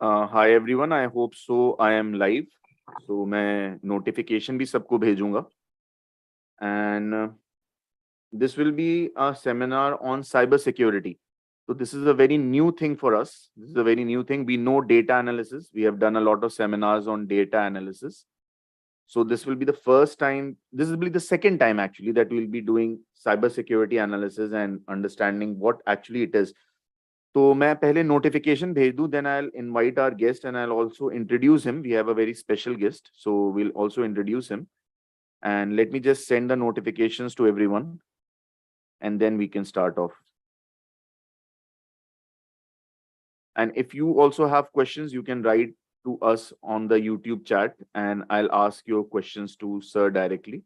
Hi everyone, I hope so I am live. तो मैं notification भी सबको भेजूंगा and this will be a seminar on cyber security. So this is a very new thing for us. This is a very new thing. We know data analysis. We have done a lot of seminars on data analysis. So this will be the first time, this will be the second time actually that we'll be doing cyber security analysis and understanding what actually it is. तो मैं पहले notification भेज दूं, then I'll invite our guest and I'll also introduce him. We have a very special guest, so we'll also introduce him. And let me just send the notifications to everyone, and then we can start off. And if you also have questions, you can write to us on the YouTube chat, and I'll ask your questions to sir directly.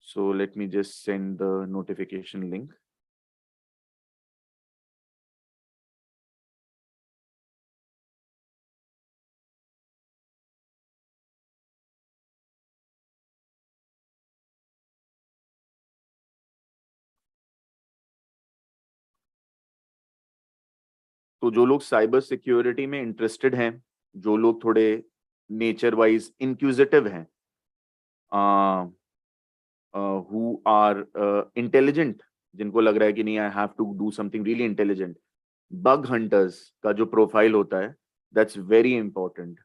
So let me just send the notification link. तो जो लोग cyber security में interested हैं, जो लोग थोड़े nature wise inquisitive हैं, who are intelligent, जिनको लग रहा है कि नहीं, I have to do something really intelligent, bug hunters का जो प्रोफाइल होता है, दैट्स वेरी इंपॉर्टेंट.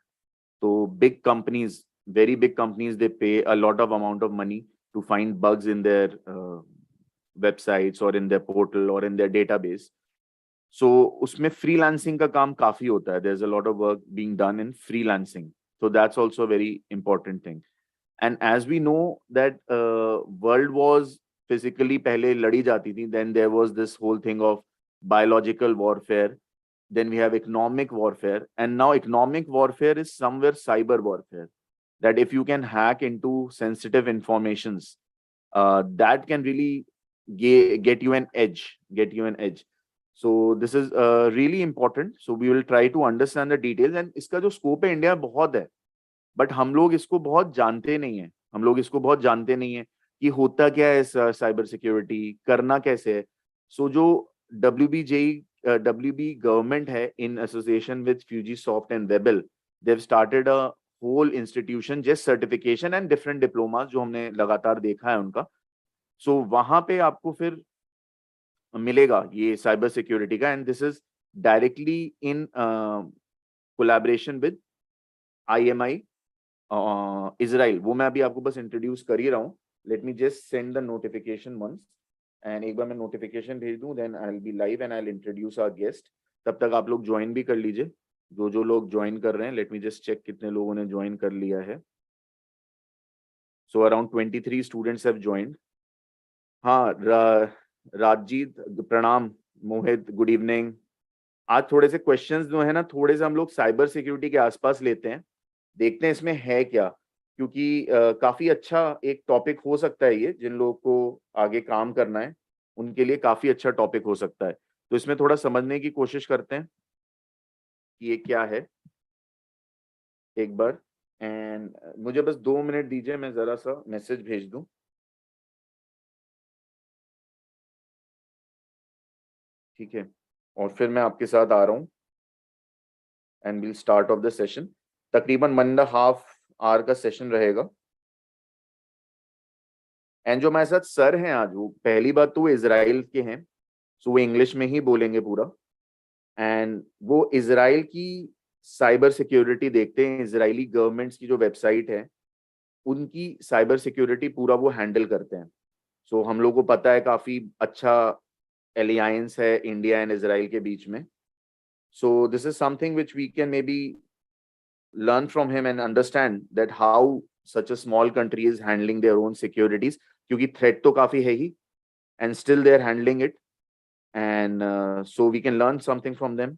तो big companies, very big companies, they pay a lot of amount of money to find bugs in their websites or in their portal or in their database. So उसमें freelancing का काम काफी होता है. There's a lot of work being done in freelancing. So that's also a very important thing. And as we know that world wars physically पहले लड़ी जाती थी. Then there was this whole thing of biological warfare. Then we have economic warfare, and now economic warfare is somewhere cyber warfare. That if you can hack into sensitive informations, that can really get you an edge, So this is really important. So we will try to understand the details. And इसका जो scope है India बहुत है, but हम लोग इसको बहुत जानते नहीं है. कि होता क्या है साइबर सिक्योरिटी, करना कैसे है. सो जो WB गवर्नमेंट है, in association with Fuji Soft and Webel, they've started a whole institution, just certification and different diplomas जो हमने लगातार देखा है उनका. सो वहां पे आपको फिर मिलेगा ये साइबर सिक्योरिटी का, and this is directly in collaboration with IMI Israel. वो मैं अभी आपको बस इंट्रोड्यूस कर ही रहा हूँ. Let me just send the notification once, and एक बार मैं नोटिफिकेशन भेज दूं, then I will be live and I will introduce our guest. तब तक आप लोग ज्वाइन भी कर लीजिए, जो लोग ज्वाइन कर रहे हैं. लेट मी जस्ट चेक कितने लोगों ने ज्वाइन कर लिया है. So around 23 students have joined. हाँ, राजजीत प्रणाम, मोहित गुड इवनिंग. आज थोड़े से क्वेश्चंस जो है ना, थोड़े से हम लोग साइबर सिक्योरिटी के आसपास लेते हैं, देखते हैं इसमें है क्या, क्योंकि काफी अच्छा एक टॉपिक हो सकता है ये. जिन लोगों को आगे काम करना है उनके लिए काफी अच्छा टॉपिक हो सकता है. तो इसमें थोड़ा समझने की कोशिश करते हैं कि ये क्या है एक बार. एंड मुझे बस 2 मिनट दीजिए, मैं जरा सा मैसेज भेज दूं. ठीक है, और फिर मैं आपके साथ आ रहा हूँ and will start of the session. तकरीबन 1.5 आवर का सेशन रहेगा. एंड जो हमारे साथ सर हैं आज, वो पहली बात तो वो इजराइल के हैं, सो वो इंग्लिश में ही बोलेंगे पूरा. एंड वो इजराइल की साइबर सिक्योरिटी देखते हैं. इजरायली गवर्नमेंट्स की जो वेबसाइट है, उनकी साइबर सिक्योरिटी पूरा वो हैंडल करते हैं. सो हम लोग को पता है काफी अच्छा एलियंस है इंडिया एंड इजराइल के बीच में. So this is something which we can maybe learn from him and understand that how such a small country is handling their own securities, क्योंकि threat तो काफी है ही, and still they are handling it, and so we can learn something from them.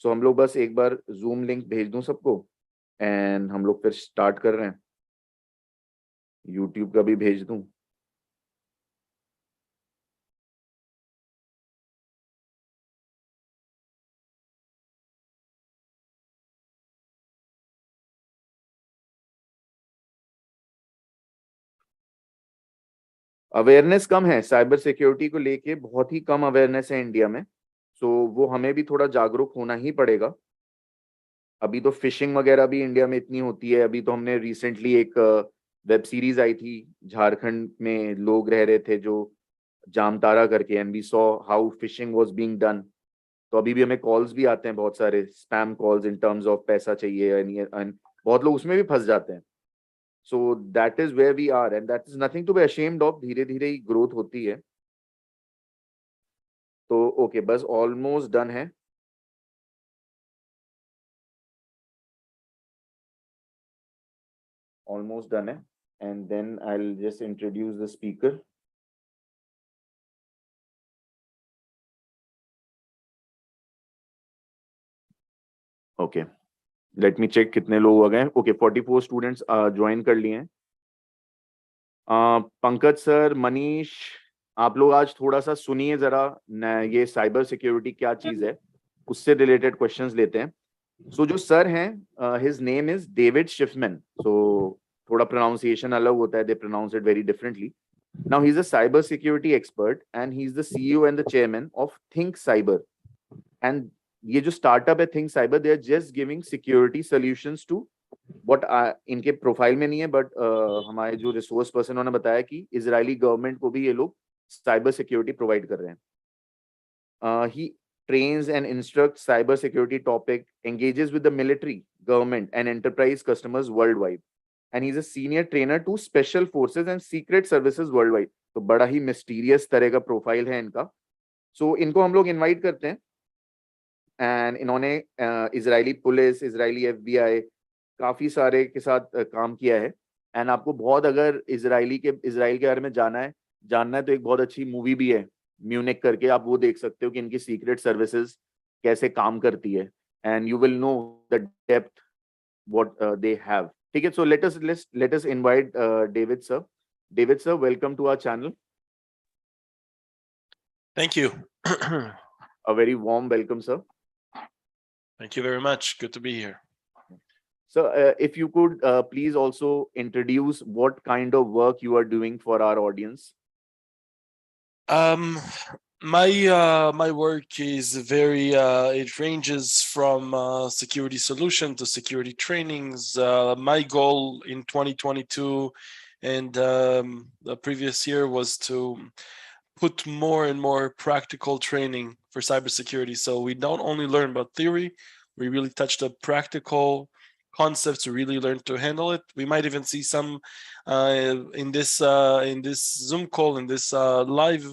So हम लोग बस एक बार Zoom link भेज दूं सबको, and हम लोग फिर start कर रहे हैं. YouTube का भी भेज दूं. अवेयरनेस कम है साइबर सिक्योरिटी को लेके, बहुत ही कम अवेयरनेस है इंडिया में. सो वो हमें भी थोड़ा जागरूक होना ही पड़ेगा. अभी तो फिशिंग वगैरह भी इंडिया में इतनी होती है. अभी तो हमने रिसेंटली एक वेब सीरीज आई थी, झारखंड में लोग रह रहे थे जो जामतारा करके, and we saw how phishing was being done. तो अभी भी हमें कॉल्स भी आते हैं, बहुत सारे spam calls in terms of पैसा चाहिए, एंड बहुत लोग उसमें भी फंस जाते हैं. So that is where we are and that is nothing to be ashamed of. धीरे धीरे ही ग्रोथ होती है. तो ओके, बस ऑलमोस्ट डन है. Almost done है. And then I'll just introduce the speaker. Okay, let me check कितने लोग हो गए. Okay, 44 स्टूडेंट्स ज्वाइन कर लिए हैं. पंकज सर, मनीष, आप लोग आज थोड़ा सा सुनिए जरा, ये साइबर सिक्योरिटी क्या चीज है, उससे रिलेटेड क्वेश्चंस लेते हैं. सो जो सर हैं, his name is David Shiffman. So थोड़ा प्रोनाउंसिएशन अलग होता है, they pronounce it very differently. Now he's a cyber security expert and he's the CEO and the chairman of Think Cyber. And ये जो startup है Think Cyber, they are just giving security solutions to what इनके profile में नहीं है, but हमारे जो resource person उन्होंने बताया कि इजरायली गवर्नमेंट को भी ये लोग साइबर सिक्योरिटी प्रोवाइड कर रहे हैं. He trains and instructs cyber security topic, engages with the military, government and enterprise customers worldwide. And he's a senior trainer to special forces and secret services worldwide. तो बड़ा ही mysterious तरह का profile है इनका. सो इनको हम लोग इनवाइट करते हैं. एंड इन्होंने इजरायली पुलिस, इजरायली FBI, काफी सारे के साथ काम किया है. एंड आपको बहुत, अगर इजराइल के बारे में जानना है तो एक बहुत अच्छी मूवी भी है म्यूनिक करके, आप वो देख सकते हो कि इनकी सीक्रेट सर्विसेज कैसे काम करती है. And you will know the depth what they have. ठीक है, so let us invite David sir. David sir, welcome to our channel. Thank you. A very warm welcome, sir. Thank you very much. Good to be here. So if you could please also introduce what kind of work you are doing for our audience. My work is very it ranges from security solution to security trainings. My goal in 2022 and the previous year was to put more and more practical training for cybersecurity. So we don't only learn about theory, we really touch the practical concepts to really learn to handle it. We might even see some in this Zoom call, in this live,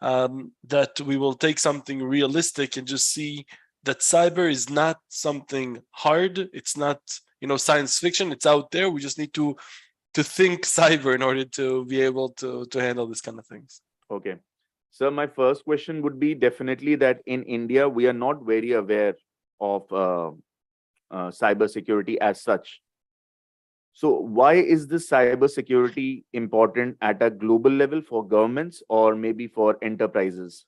that we will take something realistic and just see that cyber is not something hard. It's not, science fiction. It's out there. We just need to think cyber in order to be able to handle this kind of things. Okay. So my first question would be definitely that in India, we are not very aware of cyber security as such. So why is this cyber security important at a global level for governments or maybe for enterprises?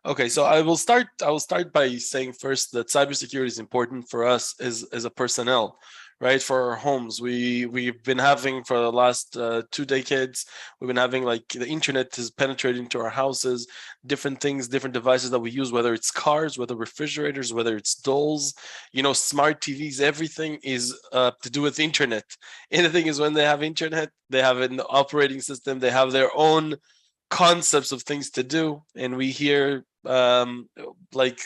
Okay, so I will start by saying first that cybersecurity is important for us as a personnel, right? For our homes, we've been having for the last 2 decades, we've been having, like, the internet has penetrated into our houses, different things, different devices that we use, whether it's cars, whether refrigerators, whether it's dolls, smart TVs, everything is to do with internet. And the thing is, when they have internet, they have an operating system, they have their own concepts of things to do, and we hear like,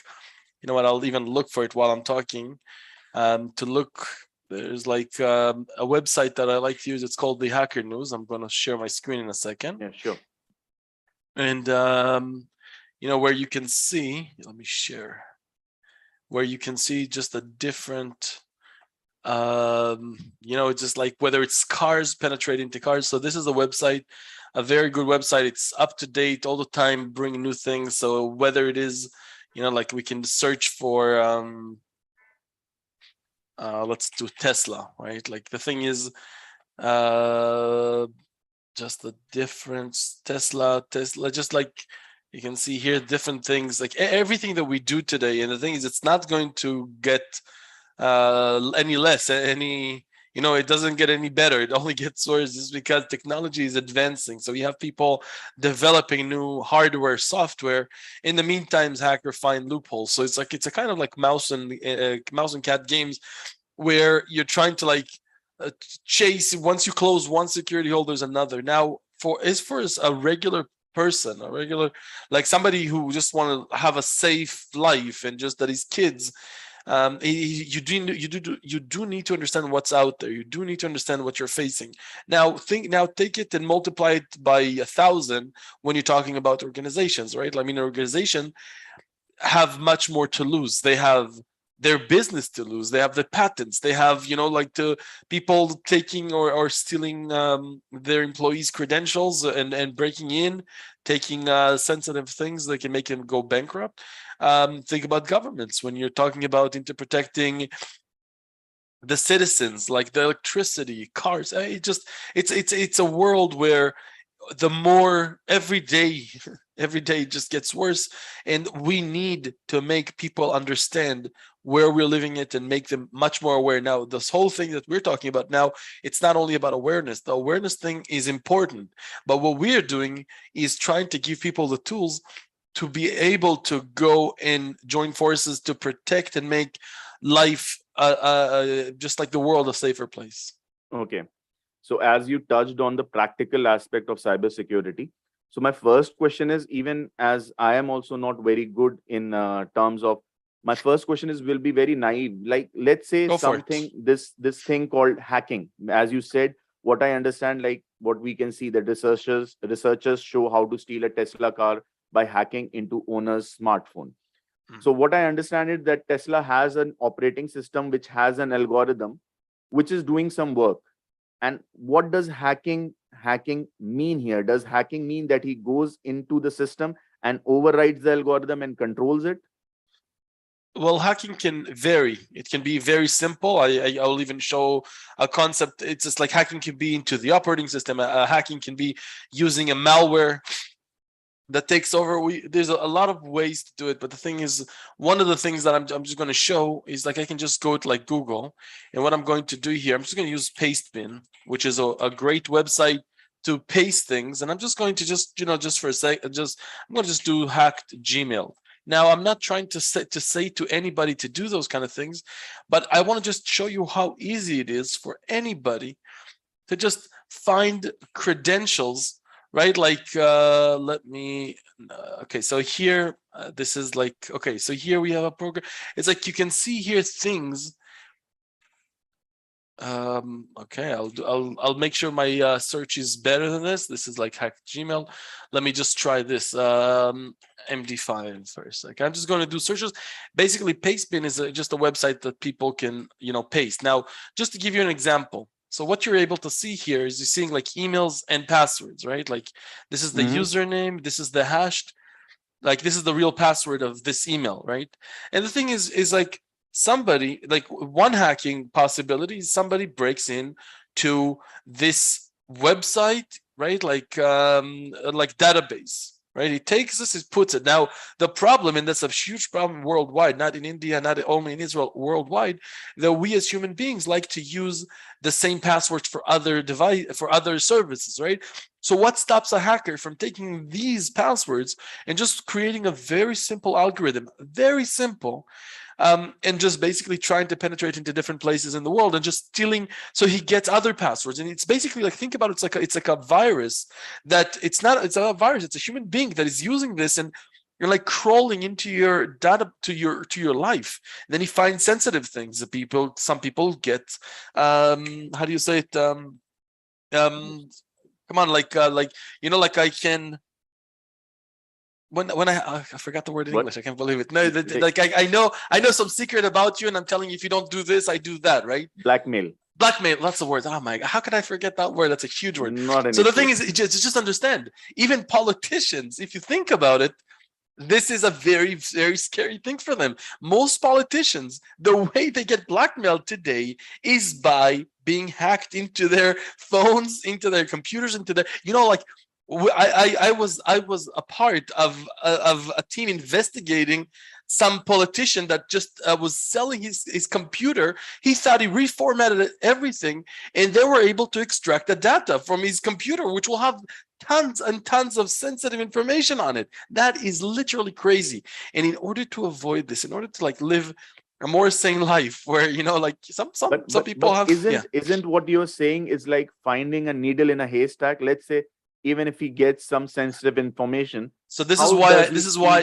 I'll even look for it while I'm talking, to look. There's like a website that I like to use. It's called the Hacker News. I'm going to share my screen in a second. Yeah, sure. And where you can see, let me share, where you can see just a different just like whether it's cars penetrating to cars. So this is a website, a very good website. It's up to date all the time, bringing new things. So whether it is, like we can search for, let's do Tesla, right? Like the thing is, just the difference, Tesla, just like you can see here, different things, like everything that we do today. And the thing is, it's not going to get any less, any, it doesn't get any better. It only gets worse just because technology is advancing. So you have people developing new hardware, software. In the meantime, hacker find loopholes. So it's a kind of like mouse and cat games where you're trying to chase. Once you close one security hole, there's another. Now, for a regular person, like somebody who just want to have a safe life and just that his kids, you do need to understand what's out there. You do need to understand what you're facing. Now take it and multiply it by 1,000 when you're talking about organizations, right? I mean, an organization have much more to lose. They have their business to lose. They have the patents. They have, the people taking or stealing their employees' credentials and breaking in, taking sensitive things that can make them go bankrupt. Think about governments when you're talking about protecting the citizens, like the electricity, cars. It's a world where the more every day it just gets worse, and we need to make people understand where we're living it and make them much more aware. Now, this whole thing that we're talking about now, it's not only about awareness. The awareness thing is important, but what we're doing is trying to give people the tools to be able to go and join forces to protect and make life just like the world a safer place. Okay. So as you touched on the practical aspect of cybersecurity, so my first question is, even as I am also not very good in terms of, my first question will be very naive. Like, let's say this thing called hacking, as you said, what I understand, like what we can see, that researchers show how to steal a Tesla car by hacking into owner's smartphone. So what I understand is that Tesla has an operating system which has an algorithm which is doing some work. And what does hacking mean here? Does hacking mean that he goes into the system and overrides the algorithm and controls it? Well, hacking can vary. It can be very simple. I'll even show a concept. It's just like hacking can be into the operating system. Hacking can be using a malware that takes over. There's a lot of ways to do it, but the thing is, one of the things that I'm just going to show is like I can just go to like Google, and what I'm going to do here, I'm just going to use Pastebin, which is a great website to paste things, and I'm just going to just for a sec, I'm going to just do hacked Gmail. Now, I'm not trying to say to anybody to do those kind of things, but I want to just show you how easy it is for anybody to just find credentials, right? Like, let me, okay, so here, this is like, okay, so here we have a program. It's like you can see here things. Okay, I'll make sure my search is better than this. This is like hacked Gmail. Let me just try this MD5 first. Like, I'm just going to do searches. Basically, Pastebin is just a website that people can paste. Now, just to give you an example, so what you're able to see here is you're seeing like emails and passwords, right? Like, this is the username, this is the hashed, like this is the real password of this email, right? And the thing is like, somebody, like one hacking possibility is somebody breaks in to this website, right? Like database, right? He takes this, he puts it. Now, the problem, and that's a huge problem worldwide, not in India, not only in Israel, worldwide, that we as human beings like to use the same passwords for other services, right? So what stops a hacker from taking these passwords and just creating a very simple algorithm, very simple, and just basically trying to penetrate into different places in the world and just stealing, so he gets other passwords. And it's basically like, think about it, it's like a virus that it's not a virus, it's a human being that is using this, and you're like crawling into your data, to your life. And then he finds sensitive things that some people get, how do you say it, come on, like like I can, when I forgot the word in English, I can't believe it. No, like I know some secret about you, and I'm telling you, if you don't do this, I do that, right? Blackmail, that's the word. Oh my God, how could I forget that word? That's a huge word. So the thing is, just understand, even politicians, if you think about it, this is a very, very scary thing for them. Most politicians, the way they get blackmailed today is by being hacked into their phones, into their computers, into their, like I was a part of a team investigating some politician that just was selling his computer. He thought he reformatted everything, and they were able to extract the data from his computer, which will have tons and tons of sensitive information on it. That is literally crazy. And in order to avoid this, in order to like live a more sane life, where like some people have, isn't what you're saying is like finding a needle in a haystack? Let's say even if he gets some sensitive information. So this is why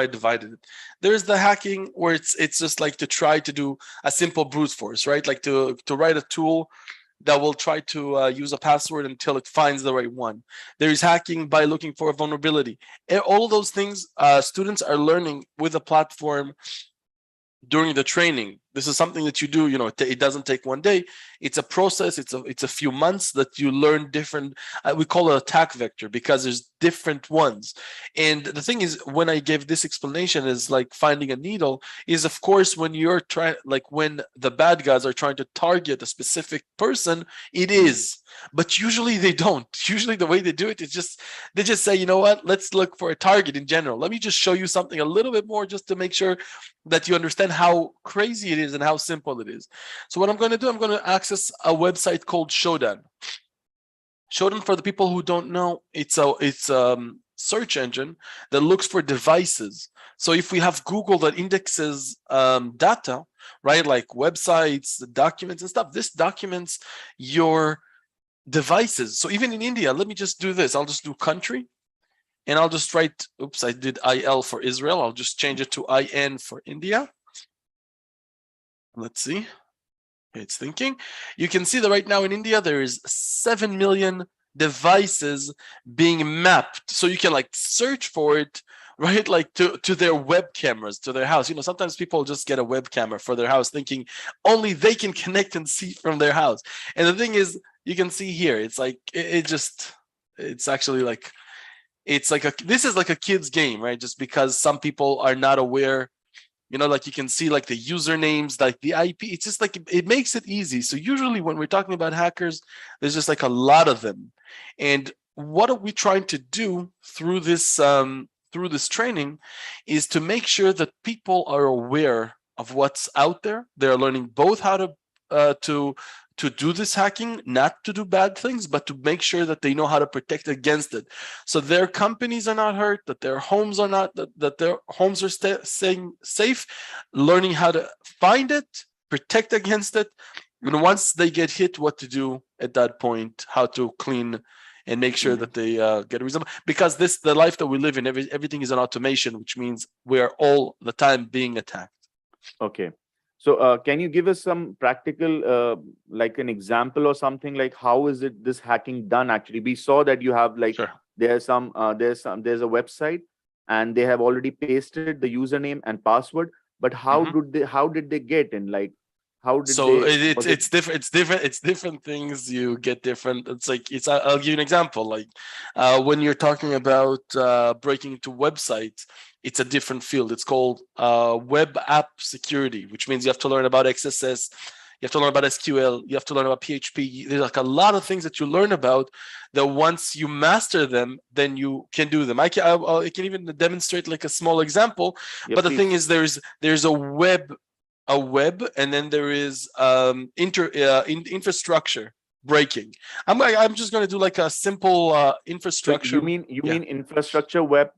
I divided it. There's the hacking where it's just like to try to do a simple brute force, right? Like to write a tool that will try to use a password until it finds the right one. There is hacking by looking for a vulnerability. And all those things students are learning with the platform during the training. This is something that you do, it doesn't take one day. It's a process. It's a few months that you learn different, we call it attack vector because there's different ones. And the thing is, when I gave this explanation is like finding a needle is, of course, when you're trying, like when the bad guys are trying to target a specific person, it is. But usually they don't. Usually the way they do it is they just say, you know what, let's look for a target in general. Let me just show you something a little bit more just to make sure that you understand how crazy it is and how simple it is. So what I'm going to do, I'm going to access a website called 𝗏𝗏. 𝗏𝗏, for the people who don't know, it's a search engine that looks for devices. So if we have Google that indexes data, right, like websites, documents and stuff, this documents your devices. So even in India, let me just do this. I'll just do country, and I'll just write, oops, I did IL for Israel. I'll just change it to IN for India. Let's see. It's thinking. You can see that right now in India, there is 7 million devices being mapped. So you can like search for it, right? Like to their web cameras, to their house. Sometimes people just get a web camera for their house thinking only they can connect and see from their house. And the thing is, you can see here, it's like, it's actually like, this is like a kid's game, right? Just because some people are not aware, like you can see like the usernames, like the IP, it's just like, it makes it easy. So usually when we're talking about hackers, there's just like a lot of them. And what are we trying to do through this training is to make sure that people are aware of what's out there. They're learning both how to do this hacking, not to do bad things, but to make sure that they know how to protect against it. So their companies are not hurt, that their homes are not, that their homes are staying safe, learning how to find it, protect against it. And once they get hit, what to do at that point, how to clean and make sure that they get a reasonable, because the life that we live in, everything is an automation, which means we're all the time being attacked. Okay. So can you give us some practical, like an example or something, like how is this hacking done? Actually, we saw that you have like, Sure. there's a website and they have already pasted the username and password, but how did they get in? Like, how did it's different things. You get different. It's like, I'll give you an example. Like when you're talking about breaking into websites, it's a different field. It's called web app security, which means you have to learn about XSS, you have to learn about SQL, you have to learn about PHP. There's like a lot of things that you learn about that once you master them, then you can do them. I can even demonstrate like a small example. But the thing is, there's a web, and then there is infrastructure breaking. I'm just going to do like a simple infrastructure. So you mean infrastructure web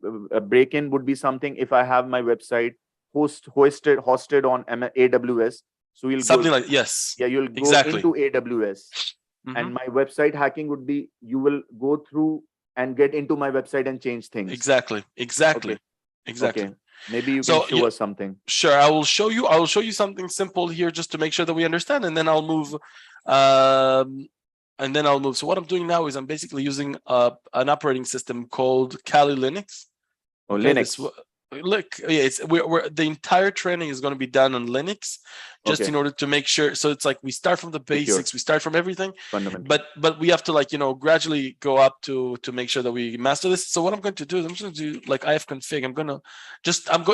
break-in would be something if I have my website hosted on AWS. So you'll something like, yes. Yeah, you'll go into AWS. And my website hacking would be, you will go through and get into my website and change things. Exactly. Okay. Maybe you can show us something. Sure, I will show you something simple here just to make sure that we understand, and then I'll move. So what I'm doing now is I'm basically using an operating system called Kali Linux. Linux. Look, yeah, the entire training is going to be done on Linux, just in order to make sure. So it's like we start from the basics, we start from everything, but we have to like gradually go up to make sure that we master this. So what I'm going to do is I'm just going to do like ifconfig.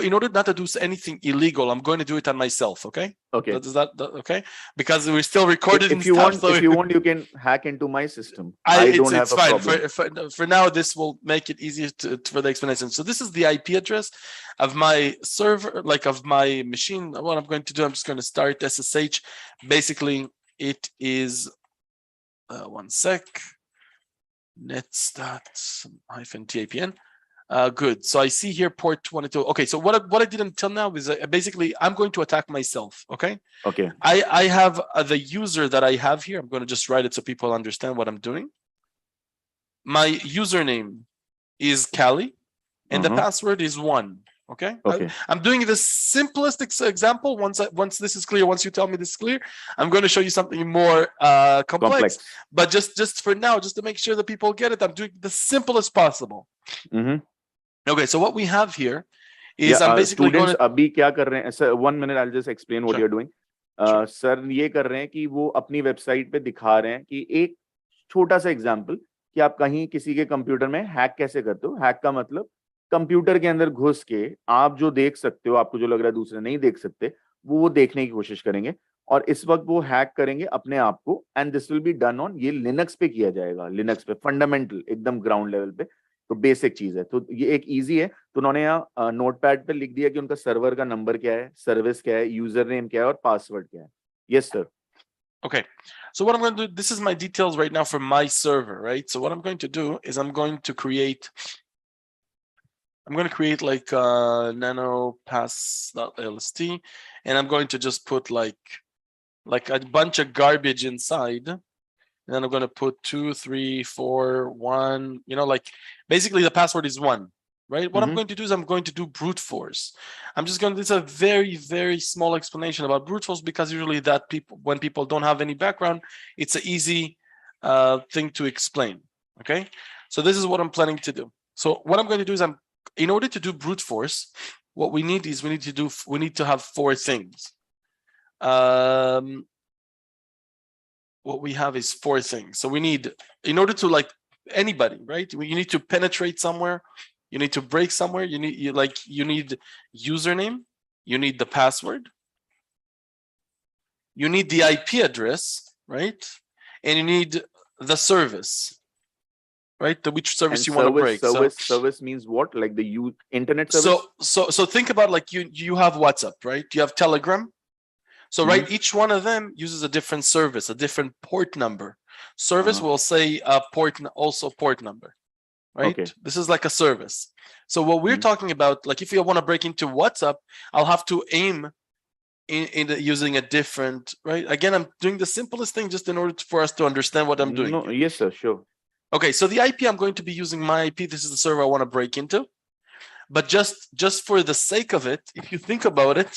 In order not to do anything illegal, I'm going to do it on myself. Okay. Okay. Is that okay? Because we're still recorded If you want, you can hack into my system. I don't have a problem. For now, this will make it easier for the explanation. So this is the IP address of my server, like of my machine. What I'm going to do, I'm just going to start SSH. Basically, it is one sec. nets.-tapn. Good. So I see here port 22. Okay. So what I did until now is basically I'm going to attack myself. Okay. Okay. I have the user that I have here. I'm going to just write it so people understand what I'm doing. My username is Cali, and the password is 1. Okay. Okay. I'm doing the simplest example. Once this is clear, once you tell me this is clear, I'm going to show you something more complex. But just for now, just to make sure that people get it, I'm doing the simplest possible. Okay, so what we have here is I'm basically going to... अभी क्या कर रहे हैं? Sir, 1 minute, I'll just explain what you're doing. Sir, ये कर रहे हैं कि वो अपनी वेबसाइट पे दिखा रहे हैं कि एक छोटा सा एग्जांपल कि आप कहीं किसी के कंप्यूटर में हैक कैसे करते हो. हैक का मतलब कंप्यूटर के अंदर घुस के आप जो देख सकते हो, आपको जो लग रहा है दूसरे नहीं देख सकते, वो देखने की कोशिश करेंगे. और इस वक्त वो हैक करेंगे अपने आप को. And this will be done on, ये लिनक्स पे किया जाएगा. लिनक्स पे फंडामेंटल, एकदम ग्राउंड लेवल पे. तो बेसिक चीज है. तो ये एक इजी है. तो उन्होंने यहाँ नोटपैड पे लिख दिया कि उनका सर्वर का नंबर क्या है, सर्विस क्या है, यूजर नेम क्या है और पासवर्ड क्या है. Yes sir. Okay, so what I'm going to do, this is my details right now for my server, right? So what I'm going to do is I'm going to create like nanopass.lst, and I'm going to just put like a bunch of garbage inside. And then I'm going to put 2, 3, 4, 1, like basically the password is 1, right? What I'm going to do is I'm going to do brute force. I'm just going to, this is a very, very small explanation about brute force, because usually when people don't have any background, it's an easy thing to explain, okay? So this is what I'm planning to do. So what I'm going to do is in order to do brute force, what we need is we need to have 4 things. What we have is 4 things. So we need, in order to like anybody, right? You need to penetrate somewhere, you need to break somewhere, you need username, you need the password, you need the IP address, right? And you need the service, right? Which service you want to break. Service means what? Like the internet service? So think about like you have WhatsApp, right? You have Telegram. So right, each one of them uses a different service, a different port number. Service will say port number, right? Okay. This is like a service. So what we're talking about, like if you want to break into WhatsApp, I'll have to aim using a different, right? Again, I'm doing the simplest thing just in order for us to understand what I'm doing. No, yes, sir, sure. Okay, so the IP, I'm going to be using my IP. This is the server I want to break into. But just for the sake of it, if you think about it,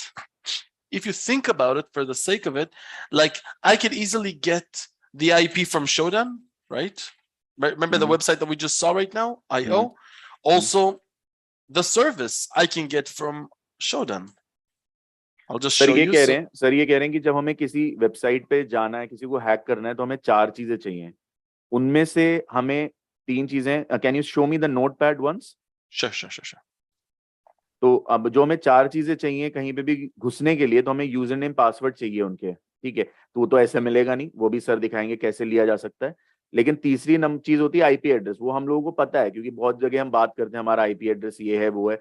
for the sake of it, like I could easily get the IP from Shodan, right? Remember the website that we just saw right now, IO? Also, the service I can get from Shodan. I'll just show you. Sir ये कह रहे हैं कि जब हमें किसी website पे जाना है, किसी को हैक करना है, तो हमें 4 चीजें चाहिए. उनमें से हमें 3 चीजें. Can you show me the notepad once? Sure. तो अब जो हमें 4 चीजें चाहिए कहीं पे भी घुसने के लिए, तो हमें यूजर नेम पासवर्ड चाहिए उनके. ठीक है, तो वो तो ऐसे मिलेगा नहीं, वो भी सर दिखाएंगे कैसे लिया जा सकता है. लेकिन तीसरी चीज होती है आईपी एड्रेस. वो हम लोगों को पता है क्योंकि बहुत जगह हम बात करते हैं हमारा आईपी एड्रेस ये है वो है.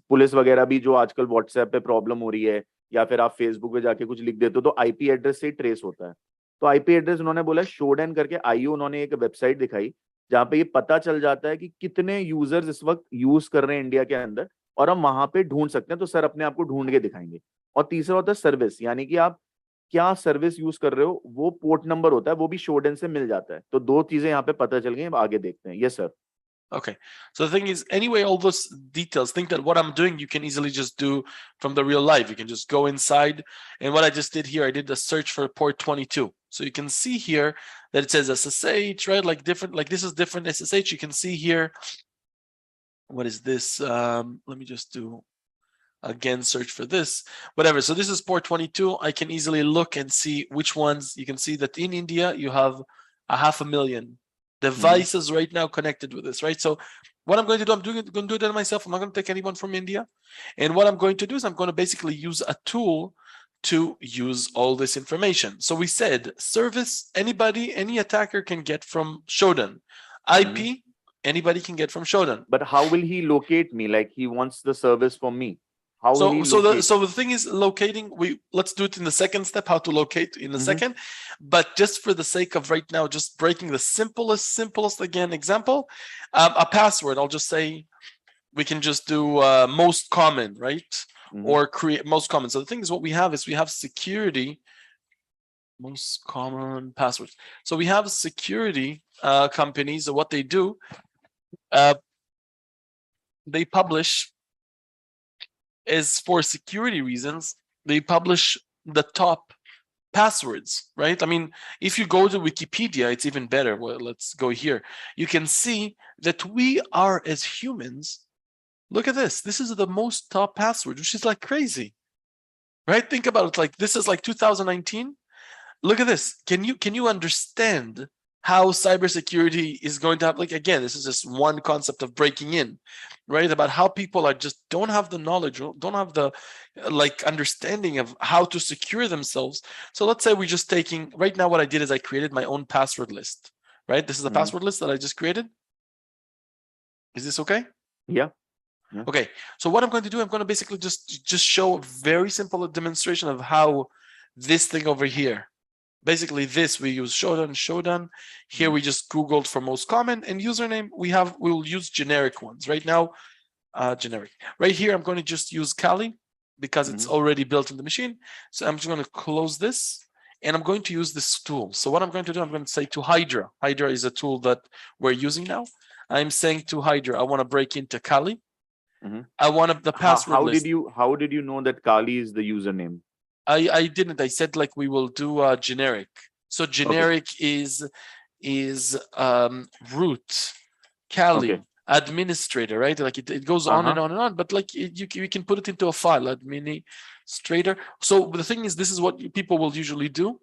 पुलिस वगैरह भी जो आजकल व्हाट्सएप पे प्रॉब्लम हो रही है, या फिर आप फेसबुक पे जाके कुछ लिख देते हो, तो आईपी एड्रेस से ही ट्रेस होता है. तो आईपी एड्रेस उन्होंने बोला शोडन करके आईओ, उन्होंने एक वेबसाइट दिखाई जहाँ पे ये पता चल जाता है कि कितने यूजर्स इस वक्त यूज कर रहे हैं इंडिया के अंदर, और हम वहां पे ढूंढ सकते हैं. तो सर अपने आप को ढूंढ के दिखाएंगे. और तीसरा होता है सर्विस, यानी कि आप क्या सर्विस यूज कर रहे हो, वो पोर्ट नंबर होता है, वो भी शोडन से मिल जाता है. तो 2 चीजें यहाँ पे पता चल गई. अब आगे देखते हैं. Yes sir. Okay, so the thing is, anyway, all those details, think that what I'm doing, you can easily just do from the real life. You can just go inside, and what I just did here, I did a search for port 22. So you can see here that it says SSH, right? Like this is different SSH. You can see here, what is this? Let me just do again, search for this, whatever. So this is port 22. I can easily look and see which ones. You can see that in India, you have 500,000 devices right now connected with this, right? So what I'm going to do, I'm going to do that myself. I'm not going to take anyone from India. And what I'm going to do is I'm going to basically use a tool to use all this information. So we said service, any attacker can get from 𝗏𝗏. IP, anybody can get from 𝗏𝗏. But how will he locate me? Like he wants the service from me. How will he locate? So the thing is locating, let's do it in the second step, how to locate in a second. But just for the sake of right now, just breaking the simplest again example, a password, I'll just say, we can just do most common, right? Or create most common. So the thing is, what we have is we have security, most common passwords. So we have security companies, and what they do, they publish, is for security reasons, they publish the top passwords, right? I mean, if you go to Wikipedia, it's even better. Well, let's go here. You can see that we are, as humans, look at this. This is the most top password, which is like crazy, right? Think about it. Like this is like 2019. Look at this. Can you understand how cybersecurity is going to have, like, again, this is just one concept of breaking in, right? About how people are just don't have the knowledge, don't have the like understanding of how to secure themselves. So let's say we're just taking, right now what I did is I created my own password list, right? This is the password list that I just created. Is this okay? Yeah. Okay, so what I'm going to do, I'm going to basically just show a very simple demonstration of how this thing over here, basically this, we use 𝗏𝗏. Here we just Googled for most common, and username, we'll use generic ones. Right now, generic. Right here, I'm going to just use Kali because it's already built in the machine. So I'm just going to close this, and I'm going to use this tool. So what I'm going to do, I'm going to say to Hydra. Hydra is a tool that we're using now. I'm saying to Hydra, I want to break into Kali. I want the password list. How did you know that Kali is the username? I didn't. I said like we will do generic. So generic is root, Kali, administrator, right? Like it goes on and on and on. But like you can put it into a file, administrator. So the thing is, this is what people will usually do.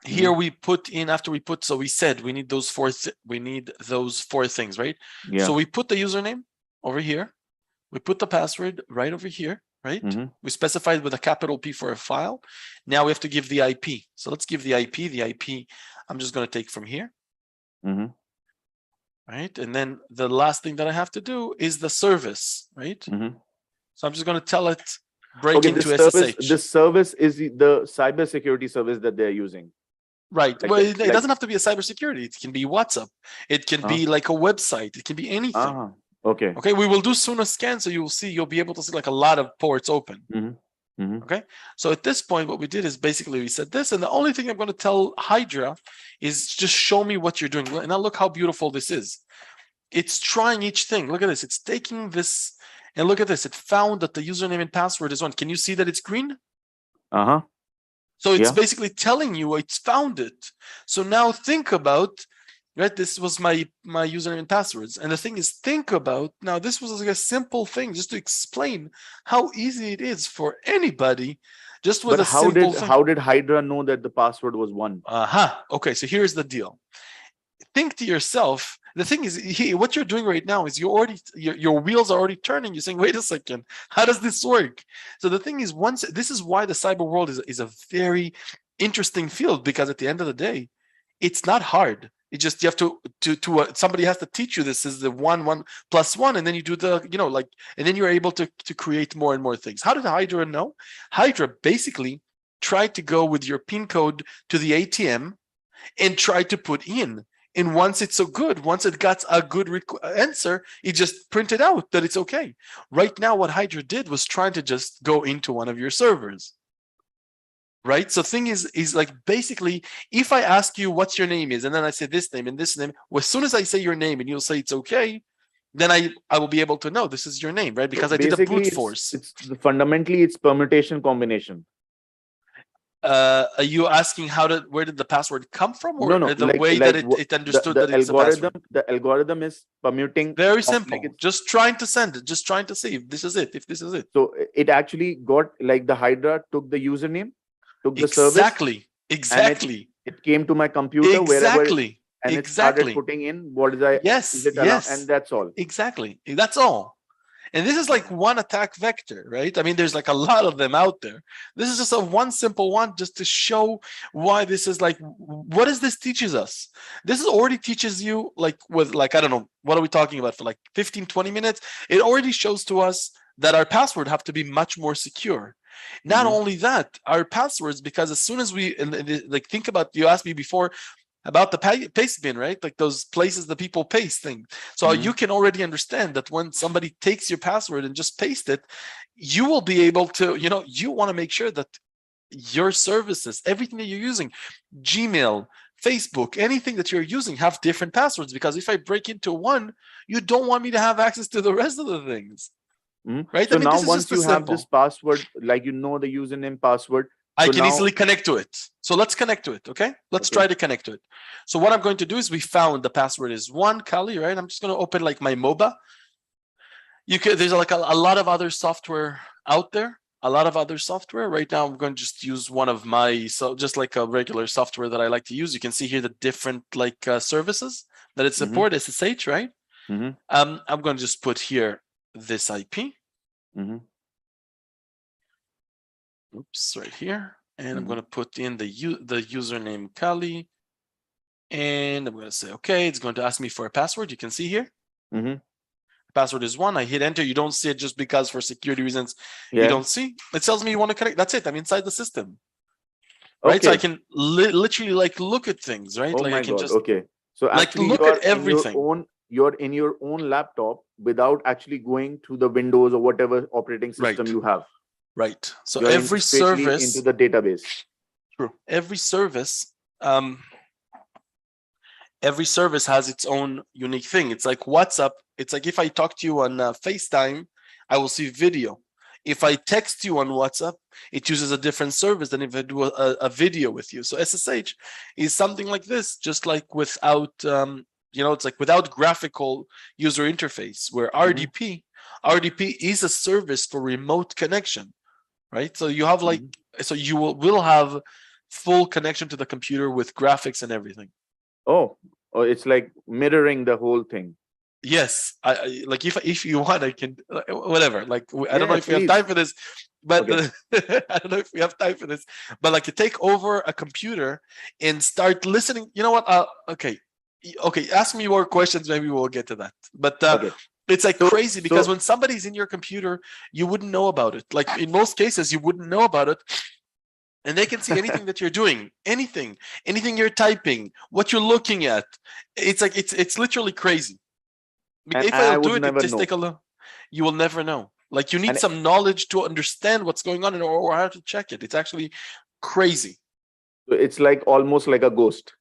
Here we put in, after we put, so we said we need those four things, right? Yeah. So we put the username over here. We put the password right over here, right? We specified with a capital P for a file. Now we have to give the IP. So let's give the IP. The IP, I'm just going to take from here. Right? And then the last thing that I have to do is the service, right? So I'm just going to tell it, break into SSH. The service is the cybersecurity service that they're using. Right. Like well, it doesn't have to be a cybersecurity. It can be WhatsApp. It can be like a website. It can be anything. Okay. Okay. We will do soon a scan, so you'll be able to see like a lot of ports open. Okay. So at this point, what we did is basically we said this, and the only thing I'm going to tell Hydra is just show me what you're doing. And now look how beautiful this is. It's trying each thing. Look at this. It's taking this, and look at this. It found that the username and password is on. Can you see that it's green? So it's basically telling you it's found it. So now think about, right? This was my username and passwords. And the thing is, think about, now this was like a simple thing just to explain how easy it is for anybody just with a simple thing. How did Hydra know that the password was one? Okay, so here's the deal. Think to yourself, the thing is, what you're doing right now is your wheels are already turning. You're saying, wait a second, how does this work? So the thing is, this is why the cyber world is a very interesting field, because at the end of the day, it's not hard. It just, you have to somebody has to teach you this is the 1 plus 1, and then you do the, and then you're able to create more and more things. How did Hydra know? Hydra basically tried to go with your PIN code to the ATM and try to put in. And once it's so good, once it got a good answer, it just printed out that it's okay. Right now, what Hydra did was trying to just go into one of your servers. Right? So thing is like, basically, if I ask you what's your name is, and then I say this name and this name, well, as soon as I say your name and you'll say it's okay, then I will be able to know this is your name, right? Because I did a brute force. Fundamentally, it's permutation combination. Are you asking where did the password come from, or no, the way that it understood that it's a password? The algorithm is permuting. Very simple. Just trying to send it. Just trying to see if this is it. So it actually got, like, the Hydra took the username, took the service. Exactly. It came to my computer and it started putting in what is yes, and that's all. Exactly. That's all. And this is like one attack vector, right? I mean, there's like a lot of them out there. This is just a one simple one just to show why this is like, what does this teaches us? This is already teaches you like with like, I don't know, what are we talking about for like 15, 20 minutes? It already shows to us that our password have to be much more secure. Not only that, our passwords, because as soon as we like think about, you asked me before about the paste bin, right? Like those places that people paste things. So you can already understand that when somebody takes your password and just paste it, you will be able to, you want to make sure that your services, everything that you're using, Gmail, Facebook, anything that you're using have different passwords, because if I break into one, you don't want me to have access to the rest of the things. Right? So now once you have this password, like the username, password, I can easily connect to it. So let's connect to it, okay? Let's try to connect to it. So what I'm going to do is we found the password is 꽣𝗏𝐽𝐬, right? I'm just going to open like my MOBA. There's like a lot of other software out there. A lot of other software. Right now, I'm going to just use one of my, just like a regular software that I like to use. You can see here the different like services that it supports, SSH, right? I'm going to just put here this IP. Oops, right here. And I'm going to put in the username Kali. And I'm going to say, okay, it's going to ask me for a password. You can see here. Password is 1. I hit enter. You don't see it just because for security reasons, you don't see. It tells me you want to connect. That's it. I'm inside the system. Right? So I can literally like look at things, right? Oh like my I can God. just Okay. So actually look at everything. You're in your own laptop without actually going to the Windows or whatever operating system you have. Right. So you're every service into the database. True. Every service has its own unique thing. It's like WhatsApp. It's like if I talk to you on FaceTime, I will see video. If I text you on WhatsApp, it uses a different service than if I do a video with you. So SSH is something like this, just like without, it's like without graphical user interface, where RDP is a service for remote connection, right? So you have like, so you will have full connection to the computer with graphics and everything. Oh, it's like mirroring the whole thing. Yes, I like if you want, I can whatever. Like I don't know if we have time for this, but I don't know if we have time for this. But like to take over a computer and start listening. You know what? Okay. Ask me more questions. Maybe we'll get to that. But it's like crazy because when somebody's in your computer, you wouldn't know about it. Like in most cases, you wouldn't know about it. And they can see anything that you're doing, anything you're typing, what you're looking at. It's like it's literally crazy. If I do it, just take a look. You will never know. Like you need some knowledge to understand what's going on or how to check it. It's actually crazy. It's like almost like a ghost.